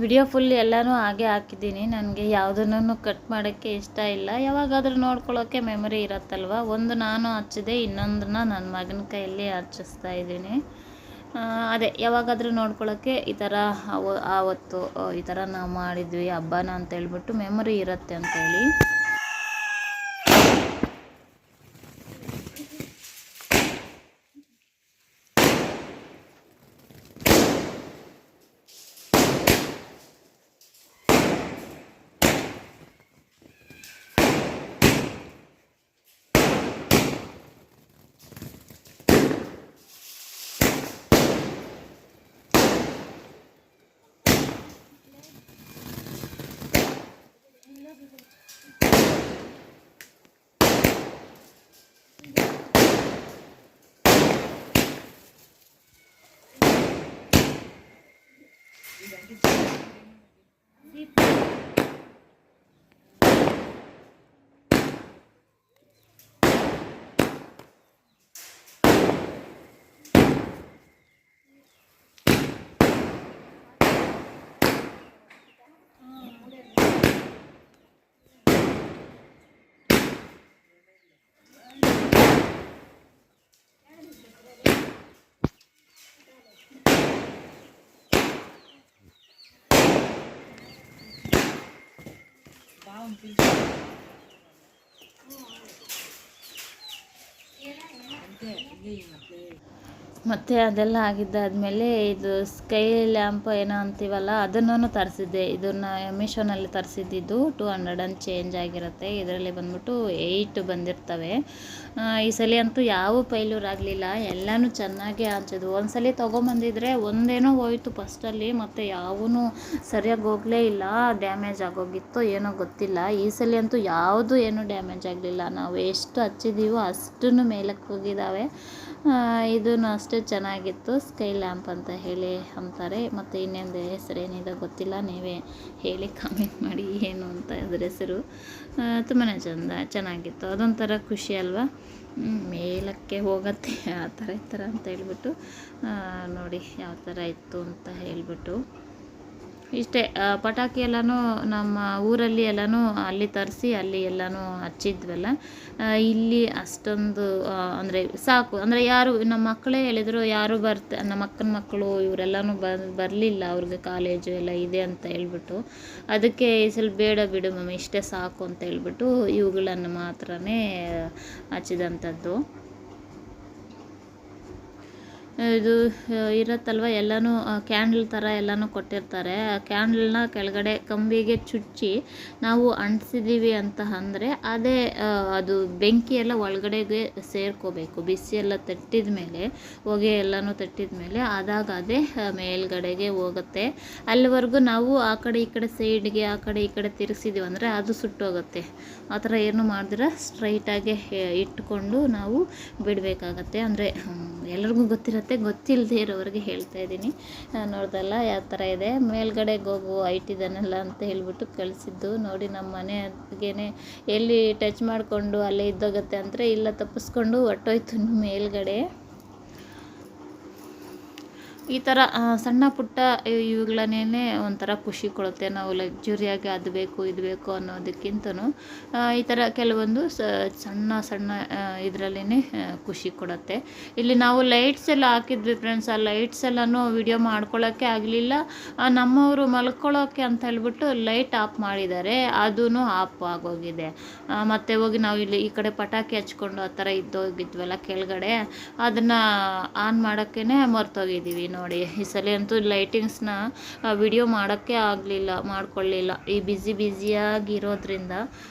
ವಿಡಿಯೋ ಫುಲ್ ಎಲ್ಲನೂ ಹಾಗೆ ಹಾಕಿದ್ದೀನಿ. ನನಗೆ ಯಾವುದನ್ನು ಕಟ್ ಮಾಡೋಕ್ಕೆ ಇಷ್ಟ ಇಲ್ಲ. ಯಾವಾಗಾದರೂ ನೋಡ್ಕೊಳ್ಳೋಕ್ಕೆ ಮೆಮೊರಿ ಇರುತ್ತಲ್ವ. ಒಂದು ನಾನು ಹಚ್ಚಿದೆ, ಇನ್ನೊಂದನ್ನ ನನ್ನ ಮಗನ ಕೈಯಲ್ಲಿ ಹಚ್ಚಿಸ್ತಾ ಇದ್ದೀನಿ. ಅದೇ ಯಾವಾಗಾದರೂ ನೋಡ್ಕೊಳ್ಳೋಕ್ಕೆ ಈ ಥರ ಆವತ್ತು ಈ ಥರ ನಾವು ಮಾಡಿದ್ವಿ ಹಬ್ಬನ ಅಂತೇಳ್ಬಿಟ್ಟು ಮೆಮೊರಿ ಇರುತ್ತೆ ಅಂತೇಳಿ. ಮತ್ತು ಅದೆಲ್ಲ ಆಗಿದ್ದಾದಮೇಲೆ ಇದು ಸ್ಕೈ ಲ್ಯಾಂಪ್ ಏನೋ ಅಂತೀವಲ್ಲ ಅದನ್ನು ತರಿಸಿದ್ದೆ. ಇದನ್ನು ಮೀಶೋನಲ್ಲಿ ತರಿಸಿದ್ದು 200 ಅಂಡ್ ಚೇಂಜ್ ಆಗಿರುತ್ತೆ. ಇದರಲ್ಲಿ ಬಂದ್ಬಿಟ್ಟು 8 ಬಂದಿರ್ತವೆ. ಈ ಸಲ ಅಂತೂ ಯಾವ ಫೈಲ್ಯೂರ್ ಆಗಲಿಲ್ಲ, ಎಲ್ಲನೂ ಚೆನ್ನಾಗೇ ಹಂಚಿದ್ವು. ಒಂದ್ಸಲ ತೊಗೊಂಬಂದಿದ್ರೆ ಒಂದೇನೋ ಹೋಯ್ತು ಫಸ್ಟಲ್ಲಿ, ಮತ್ತು ಯಾವೂ ಸರಿಯಾಗಿ ಹೋಗಲೇ ಇಲ್ಲ, ಡ್ಯಾಮೇಜ್ ಆಗೋಗಿತ್ತು, ಏನೋ ಗೊತ್ತಿಲ್ಲ. ಈ ಸಲ ಅಂತೂ ಯಾವುದು ಏನೂ ಡ್ಯಾಮೇಜ್ ಆಗಲಿಲ್ಲ. ನಾವು ಎಷ್ಟು ಹಚ್ಚಿದ್ದೀವೋ ಅಷ್ಟೂ ಮೇಲಕ್ಕೆ ಹೋಗಿದ್ದಾವೆ. ಇದೂ ಅಷ್ಟೇ ಚೆನ್ನಾಗಿತ್ತು. ಸ್ಕೈ ಲ್ಯಾಂಪ್ ಅಂತ ಹೇಳಿ ಅಂತಾರೆ. ಮತ್ತು ಇನ್ನೊಂದು ಹೆಸರೇನಿದೆ ಗೊತ್ತಿಲ್ಲ, ನೀವೇ ಹೇಳಿ ಕಾಮೆಂಟ್ ಮಾಡಿ ಏನು ಅಂತ ಅದ್ರ ಹೆಸರು. ತುಂಬಾ ಚೆನ್ನಾಗಿತ್ತು. ಅದೊಂಥರ ಖುಷಿ ಅಲ್ವಾ, ಮೇಲಕ್ಕೆ ಹೋಗುತ್ತೆ ಆ ಥರ ಈ ಥರ ಅಂತ ಹೇಳ್ಬಿಟ್ಟು. ನೋಡಿ ಯಾವ ಥರ ಇತ್ತು ಅಂತ ಹೇಳ್ಬಿಟ್ಟು. ಇಷ್ಟೇ ಪಟಾಕಿ ಎಲ್ಲನೂ ನಮ್ಮ ಊರಲ್ಲಿ ಎಲ್ಲನೂ ಅಲ್ಲಿ ತರಿಸಿ ಅಲ್ಲಿ ಎಲ್ಲನೂ ಹಚ್ಚಿದ್ವಲ್ಲ. ಇಲ್ಲಿ ಅಷ್ಟೊಂದು ಅಂದರೆ ಸಾಕು, ಅಂದರೆ ಯಾರು ನಮ್ಮ ಮಕ್ಕಳೇ ಹೇಳಿದರು, ಯಾರು ನಮ್ಮ ಅಕ್ಕನ ಮಕ್ಕಳು ಇವರೆಲ್ಲನೂ ಬರಲಿಲ್ಲ, ಅವ್ರಿಗೆ ಕಾಲೇಜು ಎಲ್ಲ ಇದೆ ಅಂತ ಹೇಳ್ಬಿಟ್ಟು. ಅದಕ್ಕೆ ಸ್ವಲ್ಪ ಬೇಡ ಬಿಡು ಮಮ್ಮಿ ಇಷ್ಟೇ ಸಾಕು ಅಂತ ಹೇಳ್ಬಿಟ್ಟು ಇವುಗಳನ್ನು ಮಾತ್ರನೇ ಹಚ್ಚಿದಂಥದ್ದು. ಇದು ಇರುತ್ತಲ್ವ, ಎಲ್ಲನೂ ಕ್ಯಾಂಡಲ್ ಥರ ಎಲ್ಲನೂ ಕೊಟ್ಟಿರ್ತಾರೆ. ಆ ಕ್ಯಾಂಡಲ್ನ ಕೆಳಗಡೆ ಕಂಬಿಗೆ ಚುಚ್ಚಿ ನಾವು ಅಂಟಿಸಿದ್ದೀವಿ ಅಂತ ಅಂದರೆ ಅದೇ ಅದು ಬೆಂಕಿ ಎಲ್ಲ ಒಳಗಡೆಗೆ ಸೇರ್ಕೋಬೇಕು. ಬಿಸಿ ಎಲ್ಲ ತಟ್ಟಿದ ಮೇಲೆ, ಹೊಗೆ ಎಲ್ಲನೂ ತಟ್ಟಿದ ಮೇಲೆ ಆದಾಗ ಅದೇ ಮೇಲ್ಗಡೆಗೆ ಹೋಗುತ್ತೆ. ಅಲ್ಲಿವರೆಗೂ ನಾವು ಆ ಕಡೆ ಈ ಕಡೆ ಸೈಡ್ಗೆ ಆ ಕಡೆ ಈ ಕಡೆ ತಿರುಗಿಸಿದ್ದೀವಿ ಅಂದರೆ ಅದು ಸುಟ್ಟೋಗುತ್ತೆ. ಆ ಥರ ಏನು ಮಾಡಿದ್ರೆ ಸ್ಟ್ರೈಟಾಗೆ ಇಟ್ಕೊಂಡು ನಾವು ಬಿಡಬೇಕಾಗತ್ತೆ. ಅಂದರೆ ಎಲ್ರಿಗೂ ಗೊತ್ತಿಲ್ಲದೆ ಇರೋರಿಗೆ ಹೇಳ್ತಾ ಇದ್ದೀನಿ. ನೋಡ್ದಲ್ಲ ಯಾವ ಥರ ಇದೆ, ಮೇಲ್ಗಡೆಗೆ ಹೋಗು ಹೈಟ್ ಇದನ್ನೆಲ್ಲ ಅಂತ ಹೇಳ್ಬಿಟ್ಟು ಕಳಿಸಿದ್ದು. ನೋಡಿ ನಮ್ಮ ಮನೆಗೇನೆ ಎಲ್ಲಿ ಟಚ್ ಮಾಡಿಕೊಂಡು ಅಲ್ಲೇ ಇದ್ದೋಗುತ್ತೆ ಅಂದರೆ ಇಲ್ಲ, ತಪ್ಪಿಸ್ಕೊಂಡು ಹೊಟ್ಟೋಯ್ತು ಮೇಲ್ಗಡೆ. ಈ ಥರ ಸಣ್ಣ ಪುಟ್ಟ ಇವುಗಳನ್ನೇ ಒಂಥರ ಖುಷಿ ಕೊಡುತ್ತೆ. ನಾವು ಲಕ್ಸುರಿಯಾಗಿ ಅದು ಬೇಕು ಇದು ಬೇಕು ಅನ್ನೋದಕ್ಕಿಂತನೂ ಈ ಥರ ಕೆಲವೊಂದು ಸಣ್ಣ ಸಣ್ಣ ಇದರಲ್ಲೇ ಖುಷಿ ಕೊಡುತ್ತೆ. ಇಲ್ಲಿ ನಾವು ಲೈಟ್ಸ್ ಎಲ್ಲ ಹಾಕಿದ್ವಿ ಫ್ರೆಂಡ್ಸ್. ಆ ಲೈಟ್ಸ್ ಎಲ್ಲನೂ ವಿಡಿಯೋ ಮಾಡ್ಕೊಳ್ಳೋಕ್ಕೆ ಆಗಲಿಲ್ಲ. ನಮ್ಮವರು ಮಲ್ಕೊಳ್ಳೋಕ್ಕೆ ಅಂತ ಹೇಳ್ಬಿಟ್ಟು ಲೈಟ್ ಆಫ್ ಮಾಡಿದ್ದಾರೆ, ಅದೂ ಆಫ್ ಆಗೋಗಿದೆ. ಮತ್ತು ಹೋಗಿ ನಾವು ಇಲ್ಲಿ ಈ ಕಡೆ ಪಟಾಕಿ ಹಚ್ಕೊಂಡು ಆ ಥರ ಇದ್ದೋಗಿದ್ವಲ್ಲ ಕೆಳಗಡೆ, ಅದನ್ನು ಆನ್ ಮಾಡೋಕ್ಕೇ ಮರ್ತೋಗಿದ್ದೀವಿ. ನೋಡಿ ಈ ಸಲ ಅಂತೂ ಲೈಟಿಂಗ್ಸ್ನ ವಿಡಿಯೋ ಮಾಡೋಕ್ಕೆ ಮಾಡ್ಕೊಳ್ಳಿಲ್ಲ. ಈ ಬ್ಯುಸಿಯಾಗಿರೋದ್ರಿಂದ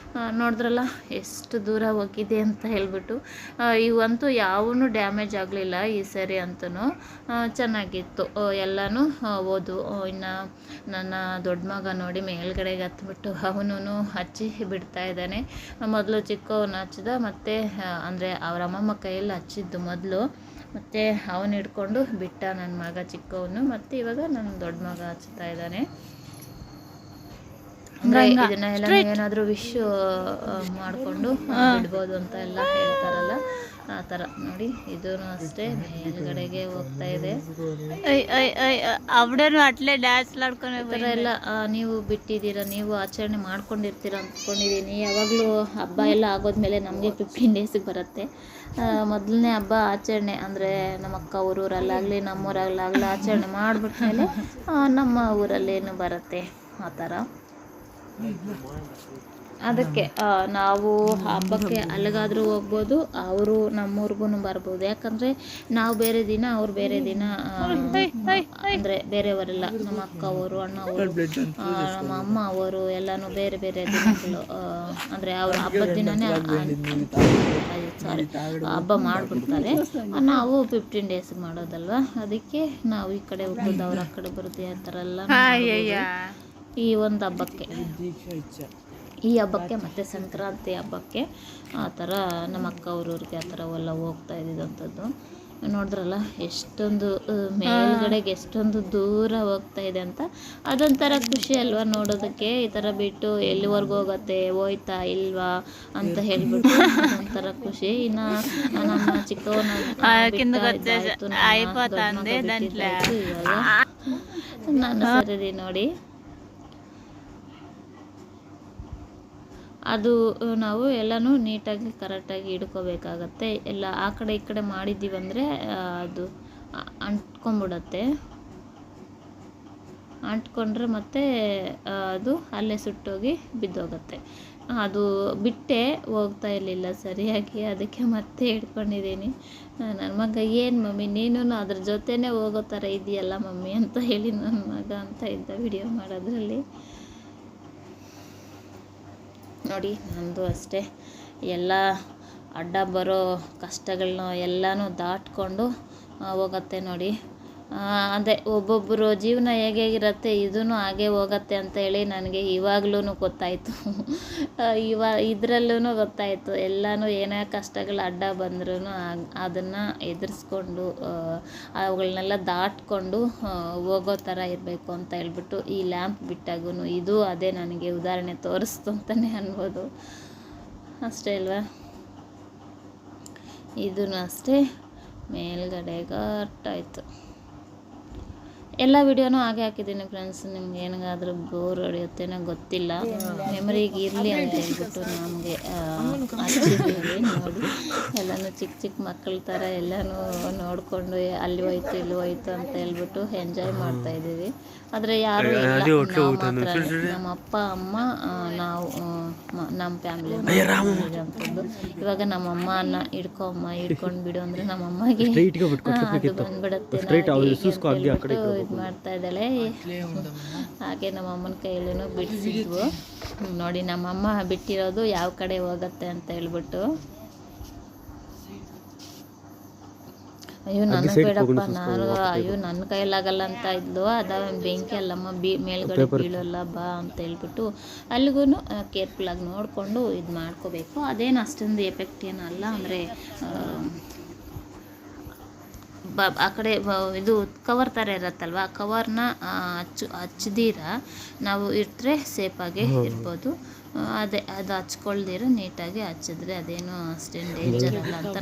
ನೋಡಿದ್ರಲ್ಲ ಎಷ್ಟು ದೂರ ಹೋಗಿದೆ ಅಂತ ಹೇಳ್ಬಿಟ್ಟು. ಇವಂತೂ ಯಾವೂ ಡ್ಯಾಮೇಜ್ ಆಗಲಿಲ್ಲ ಈ ಸರಿ ಅಂತೂ. ಚೆನ್ನಾಗಿತ್ತು ಎಲ್ಲನೂ ಓದು. ಇನ್ನು ನನ್ನ ದೊಡ್ಡ ಮಗ ನೋಡಿ ಮೇಲ್ಗಡೆಗೆ ಹತ್ಬಿಟ್ಟು ಅವನು ಹಚ್ಚಿ ಬಿಡ್ತಾ ಇದ್ದಾನೆ. ಮೊದಲು ಚಿಕ್ಕವನು ಹಚ್ಚಿದ, ಮತ್ತು ಅಂದರೆ ಅವರ ಅಮ್ಮಮ್ಮ ಕೈಯಲ್ಲಿ ಹಚ್ಚಿದ್ದು ಮೊದಲು, ಮತ್ತು ಅವನು ಹಿಡ್ಕೊಂಡು ಬಿಟ್ಟ ನನ್ನ ಮಗ ಚಿಕ್ಕವನು. ಮತ್ತು ಇವಾಗ ನನ್ನ ದೊಡ್ಡ ಮಗ ಹಚ್ತಾ ಇದ್ದಾನೆ. ಅಂದರೆ ಇದನ್ನೆಲ್ಲ ಏನಾದರೂ ವಿಶ್ ಮಾಡಿಕೊಂಡು ಬಿಡ್ಬೋದು ಅಂತ ಎಲ್ಲ ಹೇಳ್ತಾರಲ್ಲ, ಆ ಥರ ನೋಡಿ. ಇದೂ ಅಷ್ಟೇ ಮೇಲ್ಗಡೆಗೆ ಹೋಗ್ತಾ ಇದೆ. ಅವಡೇನು ಅಟ್ಲೇ ಡ್ಯಾನ್ಸ್ ಆಡ್ಕೊಂಡು ಈ ಥರ ಎಲ್ಲ ನೀವು ಬಿಟ್ಟಿದ್ದೀರಾ, ನೀವು ಆಚರಣೆ ಮಾಡ್ಕೊಂಡಿರ್ತೀರ ಅಂದ್ಕೊಂಡಿದ್ದೀನಿ. ಯಾವಾಗಲೂ ಹಬ್ಬ ಎಲ್ಲ ಆಗೋದ್ಮೇಲೆ ನಮಗೆ 15 ಡೇಸಿಗೆ ಬರುತ್ತೆ. ಮೊದಲನೇ ಹಬ್ಬ ಆಚರಣೆ ಅಂದರೆ ನಮ್ಮ ಅಕ್ಕ ಊರಲ್ಲಾಗಲಿ ನಮ್ಮೂರಲ್ಲಾಗಲಿ ಆಚರಣೆ ಮಾಡಿಬಿಟ್ಮೇಲೆ ನಮ್ಮ ಊರಲ್ಲೇನು ಬರುತ್ತೆ ಆ ಥರ. ಅದಕ್ಕೆ ನಾವು ಹಬ್ಬಕ್ಕೆ ಅಲ್ಲಿಗಾದರೂ ಹೋಗ್ಬೋದು, ಅವರು ನಮ್ಮೂರಿಗೂ ಬರ್ಬೋದು. ಯಾಕಂದರೆ ನಾವು ಬೇರೆ ದಿನ, ಅವ್ರು ಬೇರೆ ದಿನ, ಅಂದರೆ ಬೇರೆಯವರೆಲ್ಲ ನಮ್ಮ ಅಕ್ಕ ಅವರು, ಅಣ್ಣ ಅವರು, ನಮ್ಮ ಅಮ್ಮ ಅವರು ಎಲ್ಲನೂ ಬೇರೆ ಬೇರೆ ದಿನಗಳು, ಅಂದರೆ ಅವ್ರ ಹಬ್ಬದ ದಿನವೇ ಹಬ್ಬ ಮಾಡಿಬಿಡ್ತಾರೆ. ನಾವು 15 ಡೇಸ್ ಮಾಡೋದಲ್ವ, ಅದಕ್ಕೆ ನಾವು ಈ ಕಡೆ ಹೋಗ್ಬೋದು, ಅವ್ರ ಆ ಕಡೆ ಬರುತ್ತೆ, ಆ ಥರ ಎಲ್ಲ ಈ ಒಂದು ಹಬ್ಬಕ್ಕೆ, ಈ ಹಬ್ಬಕ್ಕೆ ಮತ್ತು ಸಂಕ್ರಾಂತಿ ಹಬ್ಬಕ್ಕೆ ಆ ಥರ ನಮ್ಮ ಅಕ್ಕ ಅವ್ರವ್ರಿಗೆ ಆ ಥರ ಎಲ್ಲ ಹೋಗ್ತಾ ಇದ್ದಿದ್ದಂಥದ್ದು. ನೋಡಿದ್ರಲ್ಲ ಎಷ್ಟೊಂದು ಮೇಲ್ಗಡೆಗೆ ಎಷ್ಟೊಂದು ದೂರ ಹೋಗ್ತಾ ಇದೆ ಅಂತ. ಅದೊಂಥರ ಖುಷಿ ಅಲ್ವಾ ನೋಡೋದಕ್ಕೆ. ಈ ಥರ ಬಿಟ್ಟು ಎಲ್ಲಿವರೆಗೂ ಹೋಗುತ್ತೆ, ಹೋಯ್ತಾ ಇಲ್ವಾ ಅಂತ ಹೇಳ್ಬಿಟ್ಟು ಒಂಥರ ಖುಷಿ. ಇನ್ನು ನಮ್ಮ ಚಿಕ್ಕವನ ನಾನು ಸರಿ ನೋಡಿ. ಅದು ನಾವು ಎಲ್ಲನೂ ನೀಟಾಗಿ ಕರೆಕ್ಟಾಗಿ ಹಿಡ್ಕೋಬೇಕಾಗತ್ತೆ. ಎಲ್ಲ ಆ ಕಡೆ ಈ ಕಡೆ ಮಾಡಿದ್ದೀವಂದರೆ ಅದು ಅಂಟ್ಕೊಂಬಿಡತ್ತೆ. ಅಂಟ್ಕೊಂಡ್ರೆ ಮತ್ತೆ ಅದು ಅಲ್ಲೇ ಸುಟ್ಟೋಗಿ ಬಿದ್ದೋಗುತ್ತೆ. ಅದು ಬಿಟ್ಟೆ ಹೋಗ್ತಾ ಇರಲಿಲ್ಲ ಸರಿಯಾಗಿ, ಅದಕ್ಕೆ ಮತ್ತೆ ಹಿಡ್ಕೊಂಡಿದ್ದೀನಿ. ನನ್ನ ಮಗ ಏನು ಮಮ್ಮಿ ನೀನು ಅದ್ರ ಜೊತೆನೇ ಹೋಗೋ ಥರ ಇದೆಯಲ್ಲ ಮಮ್ಮಿ ಅಂತ ಹೇಳಿ ನನ್ನ ಮಗ ಅಂತ ಇದ್ದ ವಿಡಿಯೋ ಮಾಡೋದ್ರಲ್ಲಿ. ನೋಡಿ ನಂದು ಅಷ್ಟೇ, ಎಲ್ಲ ಅಡ್ಡ ಬರೋ ಕಷ್ಟಗಳನ್ನ ಎಲ್ಲನೂ ದಾಟ್ಕೊಂಡು ಹೋಗುತ್ತೆ ನೋಡಿ. ಅದೇ ಒಬ್ಬೊಬ್ಬರು ಜೀವನ ಹೇಗಿರುತ್ತೆ ಇದೂ ಹಾಗೆ ಹೋಗುತ್ತೆ ಅಂತೇಳಿ ನನಗೆ ಇವಾಗ್ಲೂ ಗೊತ್ತಾಯಿತು. ಇದರಲ್ಲೂ ಗೊತ್ತಾಯಿತು. ಎಲ್ಲನೂ ಏನೇ ಕಷ್ಟಗಳು ಅಡ್ಡ ಬಂದ್ರೂ ಅದನ್ನು ಎದುರಿಸ್ಕೊಂಡು ಅವುಗಳನ್ನೆಲ್ಲ ದಾಟ್ಕೊಂಡು ಹೋಗೋ ಥರ ಇರಬೇಕು ಅಂತ ಹೇಳ್ಬಿಟ್ಟು ಈ ಲ್ಯಾಂಪ್ ಬಿಟ್ಟಾಗೂ ಇದು ಅದೇ ನನಗೆ ಉದಾಹರಣೆ ತೋರಿಸ್ತು ಅಂತಲೇ ಅನ್ಬೋದು. ಅಷ್ಟೇ ಅಲ್ವಾ. ಇದೂ ಅಷ್ಟೇ ಮೇಲ್ಗಡೆ ಗಟ್ಟಾಯಿತು. ಎಲ್ಲ ವಿಡಿಯೋನೂ ಹಾಗೆ ಹಾಕಿದ್ದೀನಿ ಫ್ರೆಂಡ್ಸ್. ನಿಮ್ಗೆ ಏನಾದರೂ ಬೋರ್ ಹೊಡೆಯುತ್ತೇನೋ ಗೊತ್ತಿಲ್ಲ, ಮೆಮರಿಗೆ ಇರಲಿ ಅಂತ ಹೇಳ್ಬಿಟ್ಟು ನಮಗೆ ಹಚ್ಚಿದ್ದೀವಿ. ನೋಡಿ ಎಲ್ಲನೂ ಚಿಕ್ಕ ಚಿಕ್ಕ ಮಕ್ಕಳ ಥರ ಎಲ್ಲನೂ ನೋಡಿಕೊಂಡು ಅಲ್ಲಿ ಹೋಯ್ತು ಇಲ್ಲಿ ಹೋಯ್ತು ಅಂತ ಹೇಳ್ಬಿಟ್ಟು ಎಂಜಾಯ್ ಮಾಡ್ತಾಯಿದ್ದೀವಿ. ಆದರೆ ಯಾರೂ ಇಲ್ಲ, ನಾವು ಮಾತ್ರ, ನಮ್ಮ ಅಪ್ಪ ಅಮ್ಮ ನಾವು ನಮ್ಮ ಫ್ಯಾಮಿಲಿ ಅಂಥದ್ದು. ಇವಾಗ ನಮ್ಮಮ್ಮನ ಹಿಡ್ಕೊಂಡು ಬಿಡು ಅಂದರೆ ನಮ್ಮಮ್ಮಗೆ ಅದು ಬಂದ್ಬಿಡುತ್ತೆ. ಇದು ಮಾಡ್ತಾ ಇದ್ದಾಳೆ. ಹಾಗೆ ನಮ್ಮಮ್ಮನ ಕೈಯಲ್ಲೂ ಬಿಡಿಸಿದ್ವು ನೋಡಿ. ನಮ್ಮಮ್ಮ ಬಿಟ್ಟಿರೋದು ಯಾವ ಕಡೆ ಹೋಗುತ್ತೆ ಅಂತ ಹೇಳ್ಬಿಟ್ಟು. ಅಯ್ಯೋ ನನಗೆ ಬೇಡಪ್ಪ, ನನ್ನ ಕೈಯಲ್ಲಾಗಲ್ಲ ಅಂತ ಇದ್ಲು. ಅದ ಬೆಂಕಿ ಅಲ್ಲಮ್ಮ ಮೇಲ್ಗಡೆ ಬೀಳೋಲ್ಲ ಬಾ ಅಂತ ಹೇಳ್ಬಿಟ್ಟು ಅಲ್ಲಿಗೂ ಕೇರ್ಫುಲ್ಲಾಗಿ ನೋಡಿಕೊಂಡು ಇದು ಮಾಡ್ಕೋಬೇಕು. ಅದೇನು ಅಷ್ಟೊಂದು ಎಫೆಕ್ಟ್ ಏನಲ್ಲ. ಅಂದರೆ ಆ ಕಡೆ ಇದು ಕವರ್ ಥರ ಇರುತ್ತಲ್ವ, ಆ ಕವರ್ನ ಹಚ್ಚಿದ್ದೀರ ನಾವು ಇಟ್ಟರೆ ಸೇಫಾಗಿ ಇರ್ಬೋದು. ಅದೇ ಅದು ಹಚ್ಕೊಳ್ದಿರ ನೀಟಾಗಿ ಹಚ್ಚಿದ್ರೆ ಅದೇನು ಅಷ್ಟೇನು ಡೇಂಜರ್ ಅಲ್ಲ ಅಂತ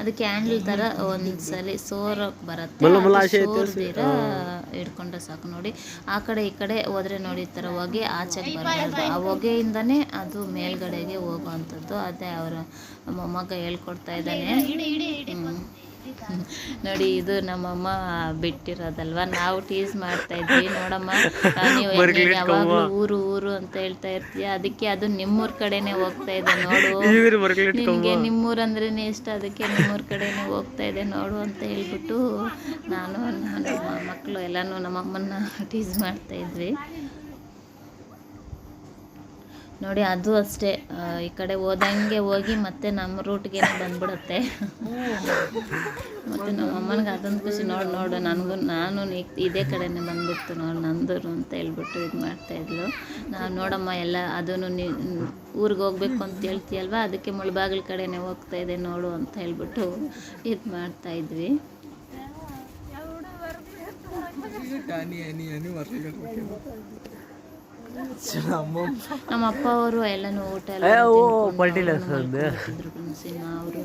ಅದು ಕ್ಯಾಂಡಲ್ ಥರ ಒಂದ್ಸಲಿ ಸೋರಕ್ಕೆ ಬರುತ್ತೆ. ಸೋರ್ದಿರ ಹಿಡ್ಕೊಂಡ್ರೆ ಸಾಕು ನೋಡಿ. ಆ ಕಡೆ ಈ ಕಡೆ ಹೋದರೆ ನೋಡಿ ಈ ಥರ ಹೊಗೆ ಆಚೆಗೆ ಬರಬಾರ್ದು. ಆ ಹೊಗೆಯಿಂದನೇ ಅದು ಮೇಲ್ಗಡೆಗೆ ಹೋಗುವಂಥದ್ದು. ಅದೇ ಅವರ ಮೊಮ್ಮಗ ಹೇಳ್ಕೊಡ್ತಾ ಇದ್ದಾನೆ ನೋಡಿ. ಇದು ನಮ್ಮಮ್ಮ ಬಿಟ್ಟಿರೋದಲ್ವ. ನಾವು ಟೀಸ್ ಮಾಡ್ತಾ ಇದ್ವಿ, ನೋಡಮ್ಮ ನೀವು ಯಾವಾಗಲೂ ಊರು ಊರು ಅಂತ ಹೇಳ್ತಾ ಇರ್ತೀಯ, ಅದಕ್ಕೆ ಅದು ನಿಮ್ಮೂರ ಕಡೆನೇ ಹೋಗ್ತಾ ಇದೆ ನೋಡು, ನಿಮಗೆ ನಿಮ್ಮೂರಂದ್ರೇ ಇಷ್ಟ, ಅದಕ್ಕೆ ನಿಮ್ಮೂರ ಕಡೆನೇ ಹೋಗ್ತಾ ಇದೆ ನೋಡು ಅಂತ ಹೇಳ್ಬಿಟ್ಟು ನಾನು ನಮ್ಮ ಮಕ್ಕಳು ಎಲ್ಲನೂ ನಮ್ಮಮ್ಮನ ಟೀಸ್ ಮಾಡ್ತಾ ಇದ್ವಿ ನೋಡಿ. ಅದು ಅಷ್ಟೇ, ಈ ಕಡೆ ಹೋದಂಗೆ ಹೋಗಿ ಮತ್ತೆ ನಮ್ಮ ರೂಟ್ಗೆ ಬಂದ್ಬಿಡುತ್ತೆ. ಮತ್ತು ನಮ್ಮ ಅಮ್ಮನಿಗೆ ಅದೊಂದು ಖುಷಿ, ನೋಡು ನಾನು ಇದೇ ಕಡೆನೇ ಬಂದ್ಬಿಡ್ತು ನೋಡು ನಂದು ಅಂತ ಹೇಳ್ಬಿಟ್ಟು ಇದು ಮಾಡ್ತಾಯಿದ್ಲು. ನಾವು ನೋಡಮ್ಮ ಎಲ್ಲ ಅದನ್ನು ಊರಿಗೆ ಹೋಗ್ಬೇಕು ಅಂತ ಹೇಳ್ತೀಯಲ್ವ, ಅದಕ್ಕೆ ಮುಳಬಾಗಿಲು ಕಡೆನೇ ಹೋಗ್ತಾ ಇದೆ ನೋಡು ಅಂತ ಹೇಳ್ಬಿಟ್ಟು ಇದು ಮಾಡ್ತಾಯಿದ್ವಿ. ನಮ್ಮ ಅಪ್ಪ ಅವರು ಎಲ್ಲನೂ ಊಟ ಎಲ್ಲ ಫ್ರೆಂಡ್ಸ್. ಇನ್ನು ಅವರು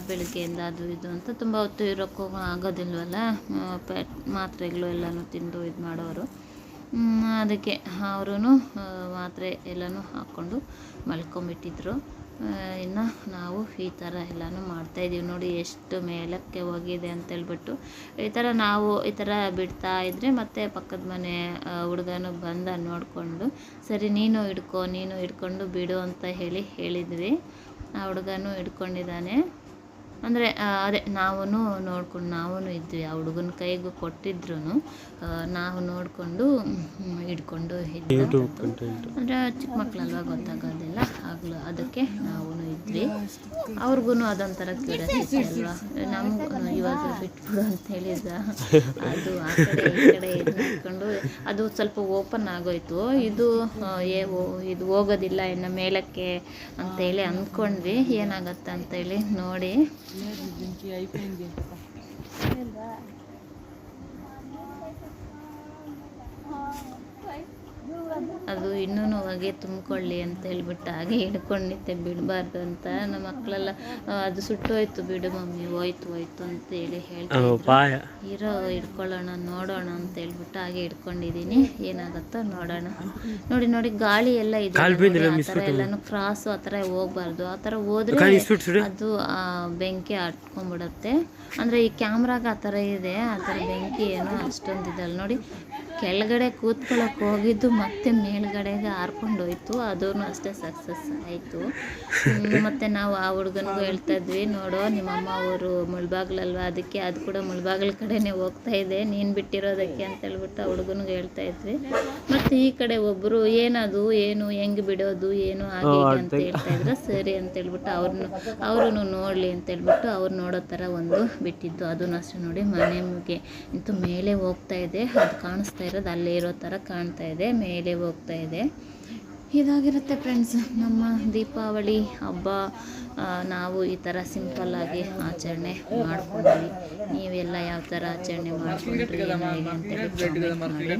ಬೆಳಗ್ಗೆಯಿಂದ ಅದು ಇದು ಅಂತ ತುಂಬ ಹೊತ್ತು ಇರೋಕ್ಕೂ ಆಗೋದಿಲ್ವಲ್ಲ, ಮಾತ್ರೆಗಳು ಎಲ್ಲನೂ ತಿಂದು ಇದು ಮಾಡೋರು. ಅದಕ್ಕೆ ಅವರು ಮಾತ್ರೆ ಎಲ್ಲನೂ ಹಾಕ್ಕೊಂಡು ಮಲ್ಕೊಂಬಿಟ್ಟಿದ್ರು. ಇನ್ನು ನಾವು ಈ ಥರ ಎಲ್ಲನೂ ಮಾಡ್ತಾಯಿದ್ದೀವಿ ನೋಡಿ, ಎಷ್ಟು ಮೇಲಕ್ಕೆ ಹೋಗಿದೆ ಅಂತೇಳ್ಬಿಟ್ಟು. ಈ ಥರ ನಾವು ಈ ಥರ ಬಿಡ್ತಾ ಇದ್ದರೆ ಮತ್ತೆ ಪಕ್ಕದ ಮನೆ ಹುಡುಗನು ಬಂದ ನೋಡಿಕೊಂಡು, ಸರಿ ನೀನು ಹಿಡ್ಕೊಂಡು ಬಿಡು ಅಂತ ಹೇಳಿದ್ವಿ. ಆ ಹುಡುಗನೂ ಹಿಡ್ಕೊಂಡಿದ್ದಾನೆ. ಅಂದರೆ ಅದೇ ನಾವು ನೋಡ್ಕೊಂಡು ನಾವು ಇದ್ವಿ, ಆ ಹುಡುಗನ ಕೈಗೂ ಕೊಟ್ಟಿದ್ರು ನಾವು ನೋಡಿಕೊಂಡು ಹಿಡ್ಕೊಂಡು ಇದ್ದು. ಅಂದರೆ ಚಿಕ್ಕ ಮಕ್ಕಳಲ್ವ, ಗೊತ್ತಾಗೋದಿಲ್ಲ ಆಗಲು, ಅದಕ್ಕೆ ನಾವು ಇದ್ವಿ. ಅವ್ರಿಗೂ ಅದೊಂಥರ ಕ್ಯೂರಿಯಾಸಿಟಿ ಅಲ್ವಾ, ನಮಗೂ ಇವಾಗ ಬಿಟ್ಬಿಡು ಅಂತ ಹೇಳಿದ. ಅದು ಆ ಕಡೆ ಈ ಕಡೆ ಇದು ಮಾಡ್ಕೊಂಡು ಅದು ಸ್ವಲ್ಪ ಓಪನ್ ಆಗೋಯ್ತು. ಇದು ಹೋಗೋದಿಲ್ಲ ಇನ್ನು ಮೇಲಕ್ಕೆ ಅಂತೇಳಿ ಅಂದ್ಕೊಂಡ್ವಿ. ಏನಾಗತ್ತೆ ಅಂತೇಳಿ ನೋಡಿ. ಅದು ಇನ್ನೂ ಹೊಗೆ ತುಂಬಿಕೊಳ್ಳಿ ಅಂತ ಹೇಳ್ಬಿಟ್ಟು ಹಾಗೆ ಹಿಡ್ಕೊಂಡಿದ್ದೆ, ಬಿಡಬಾರ್ದು ಅಂತ. ನಮ್ಮ ಮಕ್ಕಳೆಲ್ಲ ಅದು ಸುಟ್ಟೋಯ್ತು, ಬಿಡು ಮಮ್ಮಿ, ಹೋಯ್ತು ಅಂತೇಳಿ ಹೇಳ್ತಾರೆ. ಇರೋ ಹಿಡ್ಕೊಳ್ಳೋಣ ನೋಡೋಣ ಅಂತ ಹೇಳ್ಬಿಟ್ಟು ಹಾಗೆ ಹಿಡ್ಕೊಂಡಿದ್ದೀನಿ. ಏನಾಗುತ್ತೋ ನೋಡೋಣ. ನೋಡಿ ಗಾಳಿ ಎಲ್ಲ ಇದೆ, ಆ ಥರ ಎಲ್ಲನೂ ಕ್ರಾಸು ಆ ಥರ ಹೋಗ್ಬಾರ್ದು. ಆ ಥರ ಹೋದ್ರೆ ಅದು ಬೆಂಕಿ ಹಟ್ಕೊಂಡ್ಬಿಡುತ್ತೆ. ಅಂದರೆ ಈ ಕ್ಯಾಮ್ರಾಗ ಆ ಥರ ಇದೆ, ಆ ಥರ ಬೆಂಕಿ ಏನೋ ಅಷ್ಟೊಂದಿದಲ್ಲ ನೋಡಿ. ಕೆಳಗಡೆ ಕೂತ್ಕೊಳ್ಳೋಕೆ ಹೋಗಿದ್ದು ಮತ್ತೆ ಮೇಲ್ಗಡೆಗೆ ಹಾರ್ಕೊಂಡೋಯ್ತು. ಅದೂ ಅಷ್ಟೇ ಸಕ್ಸಸ್ ಆಯಿತು. ಮತ್ತು ನಾವು ಆ ಹುಡುಗನಿಗೂ ಹೇಳ್ತಾ ಇದ್ವಿ, ನೋಡೋ ನಿಮ್ಮಮ್ಮ ಅವರು ಮುಳ್ಬಾಗ್ಲಲ್ವ, ಅದಕ್ಕೆ ಅದು ಕೂಡ ಮುಳ್ಬಾಗ್ಲ ಕಡೆನೇ ಹೋಗ್ತಾ ಇದೆ, ನೀನು ಬಿಟ್ಟಿರೋದಕ್ಕೆ ಅಂತ ಹೇಳ್ಬಿಟ್ಟು ಆ ಹುಡುಗನಿಗೆ ಹೇಳ್ತಾ ಇದ್ವಿ. ಮತ್ತು ಈ ಕಡೆ ಒಬ್ಬರು ಏನದು ಹೆಂಗೆ ಬಿಡೋದು ಹಾಗೆ ಅಂತ ಹೇಳ್ತಾ ಇದ್ರು. ಸರಿ ಅಂತ ಹೇಳ್ಬಿಟ್ಟು ಅವರು ನೋಡಲಿ ಅಂತ ಹೇಳ್ಬಿಟ್ಟು ಅವ್ರು ನೋಡೋ ಥರ ಒಂದು ಬಿಟ್ಟಿದ್ದು. ಅದನ್ನು ಅಷ್ಟೇ ನೋಡಿ, ಮನೆಗೆ ಇಂತೂ ಮೇಲೆ ಹೋಗ್ತಾ ಇದೆ. ಅದು ಕಾಣಿಸ್ತಾ ಇರೋದು ಅಲ್ಲೇ ಇರೋ ಥರ ಕಾಣ್ತಾ ಇದೆ, ಮೇಲೆ ಹೋಗ್ತಾ ಇದೆ. ಇದಾಗಿರುತ್ತೆ ಫ್ರೆಂಡ್ಸ್ ನಮ್ಮ ದೀಪಾವಳಿ ಹಬ್ಬ. ನಾವು ಈ ಥರ ಸಿಂಪಲ್ಲಾಗಿ ಆಚರಣೆ ಮಾಡ್ಕೊಂಡ್ವಿ. ನೀವೆಲ್ಲ ಯಾವ ಥರ ಆಚರಣೆ ಮಾಡ್ಕೊಂಡ್ರಿ ಹೇಗೆ ಅಂತೇಳಿ ಕಾಮೆಂಟ್ ಮಾಡಿ.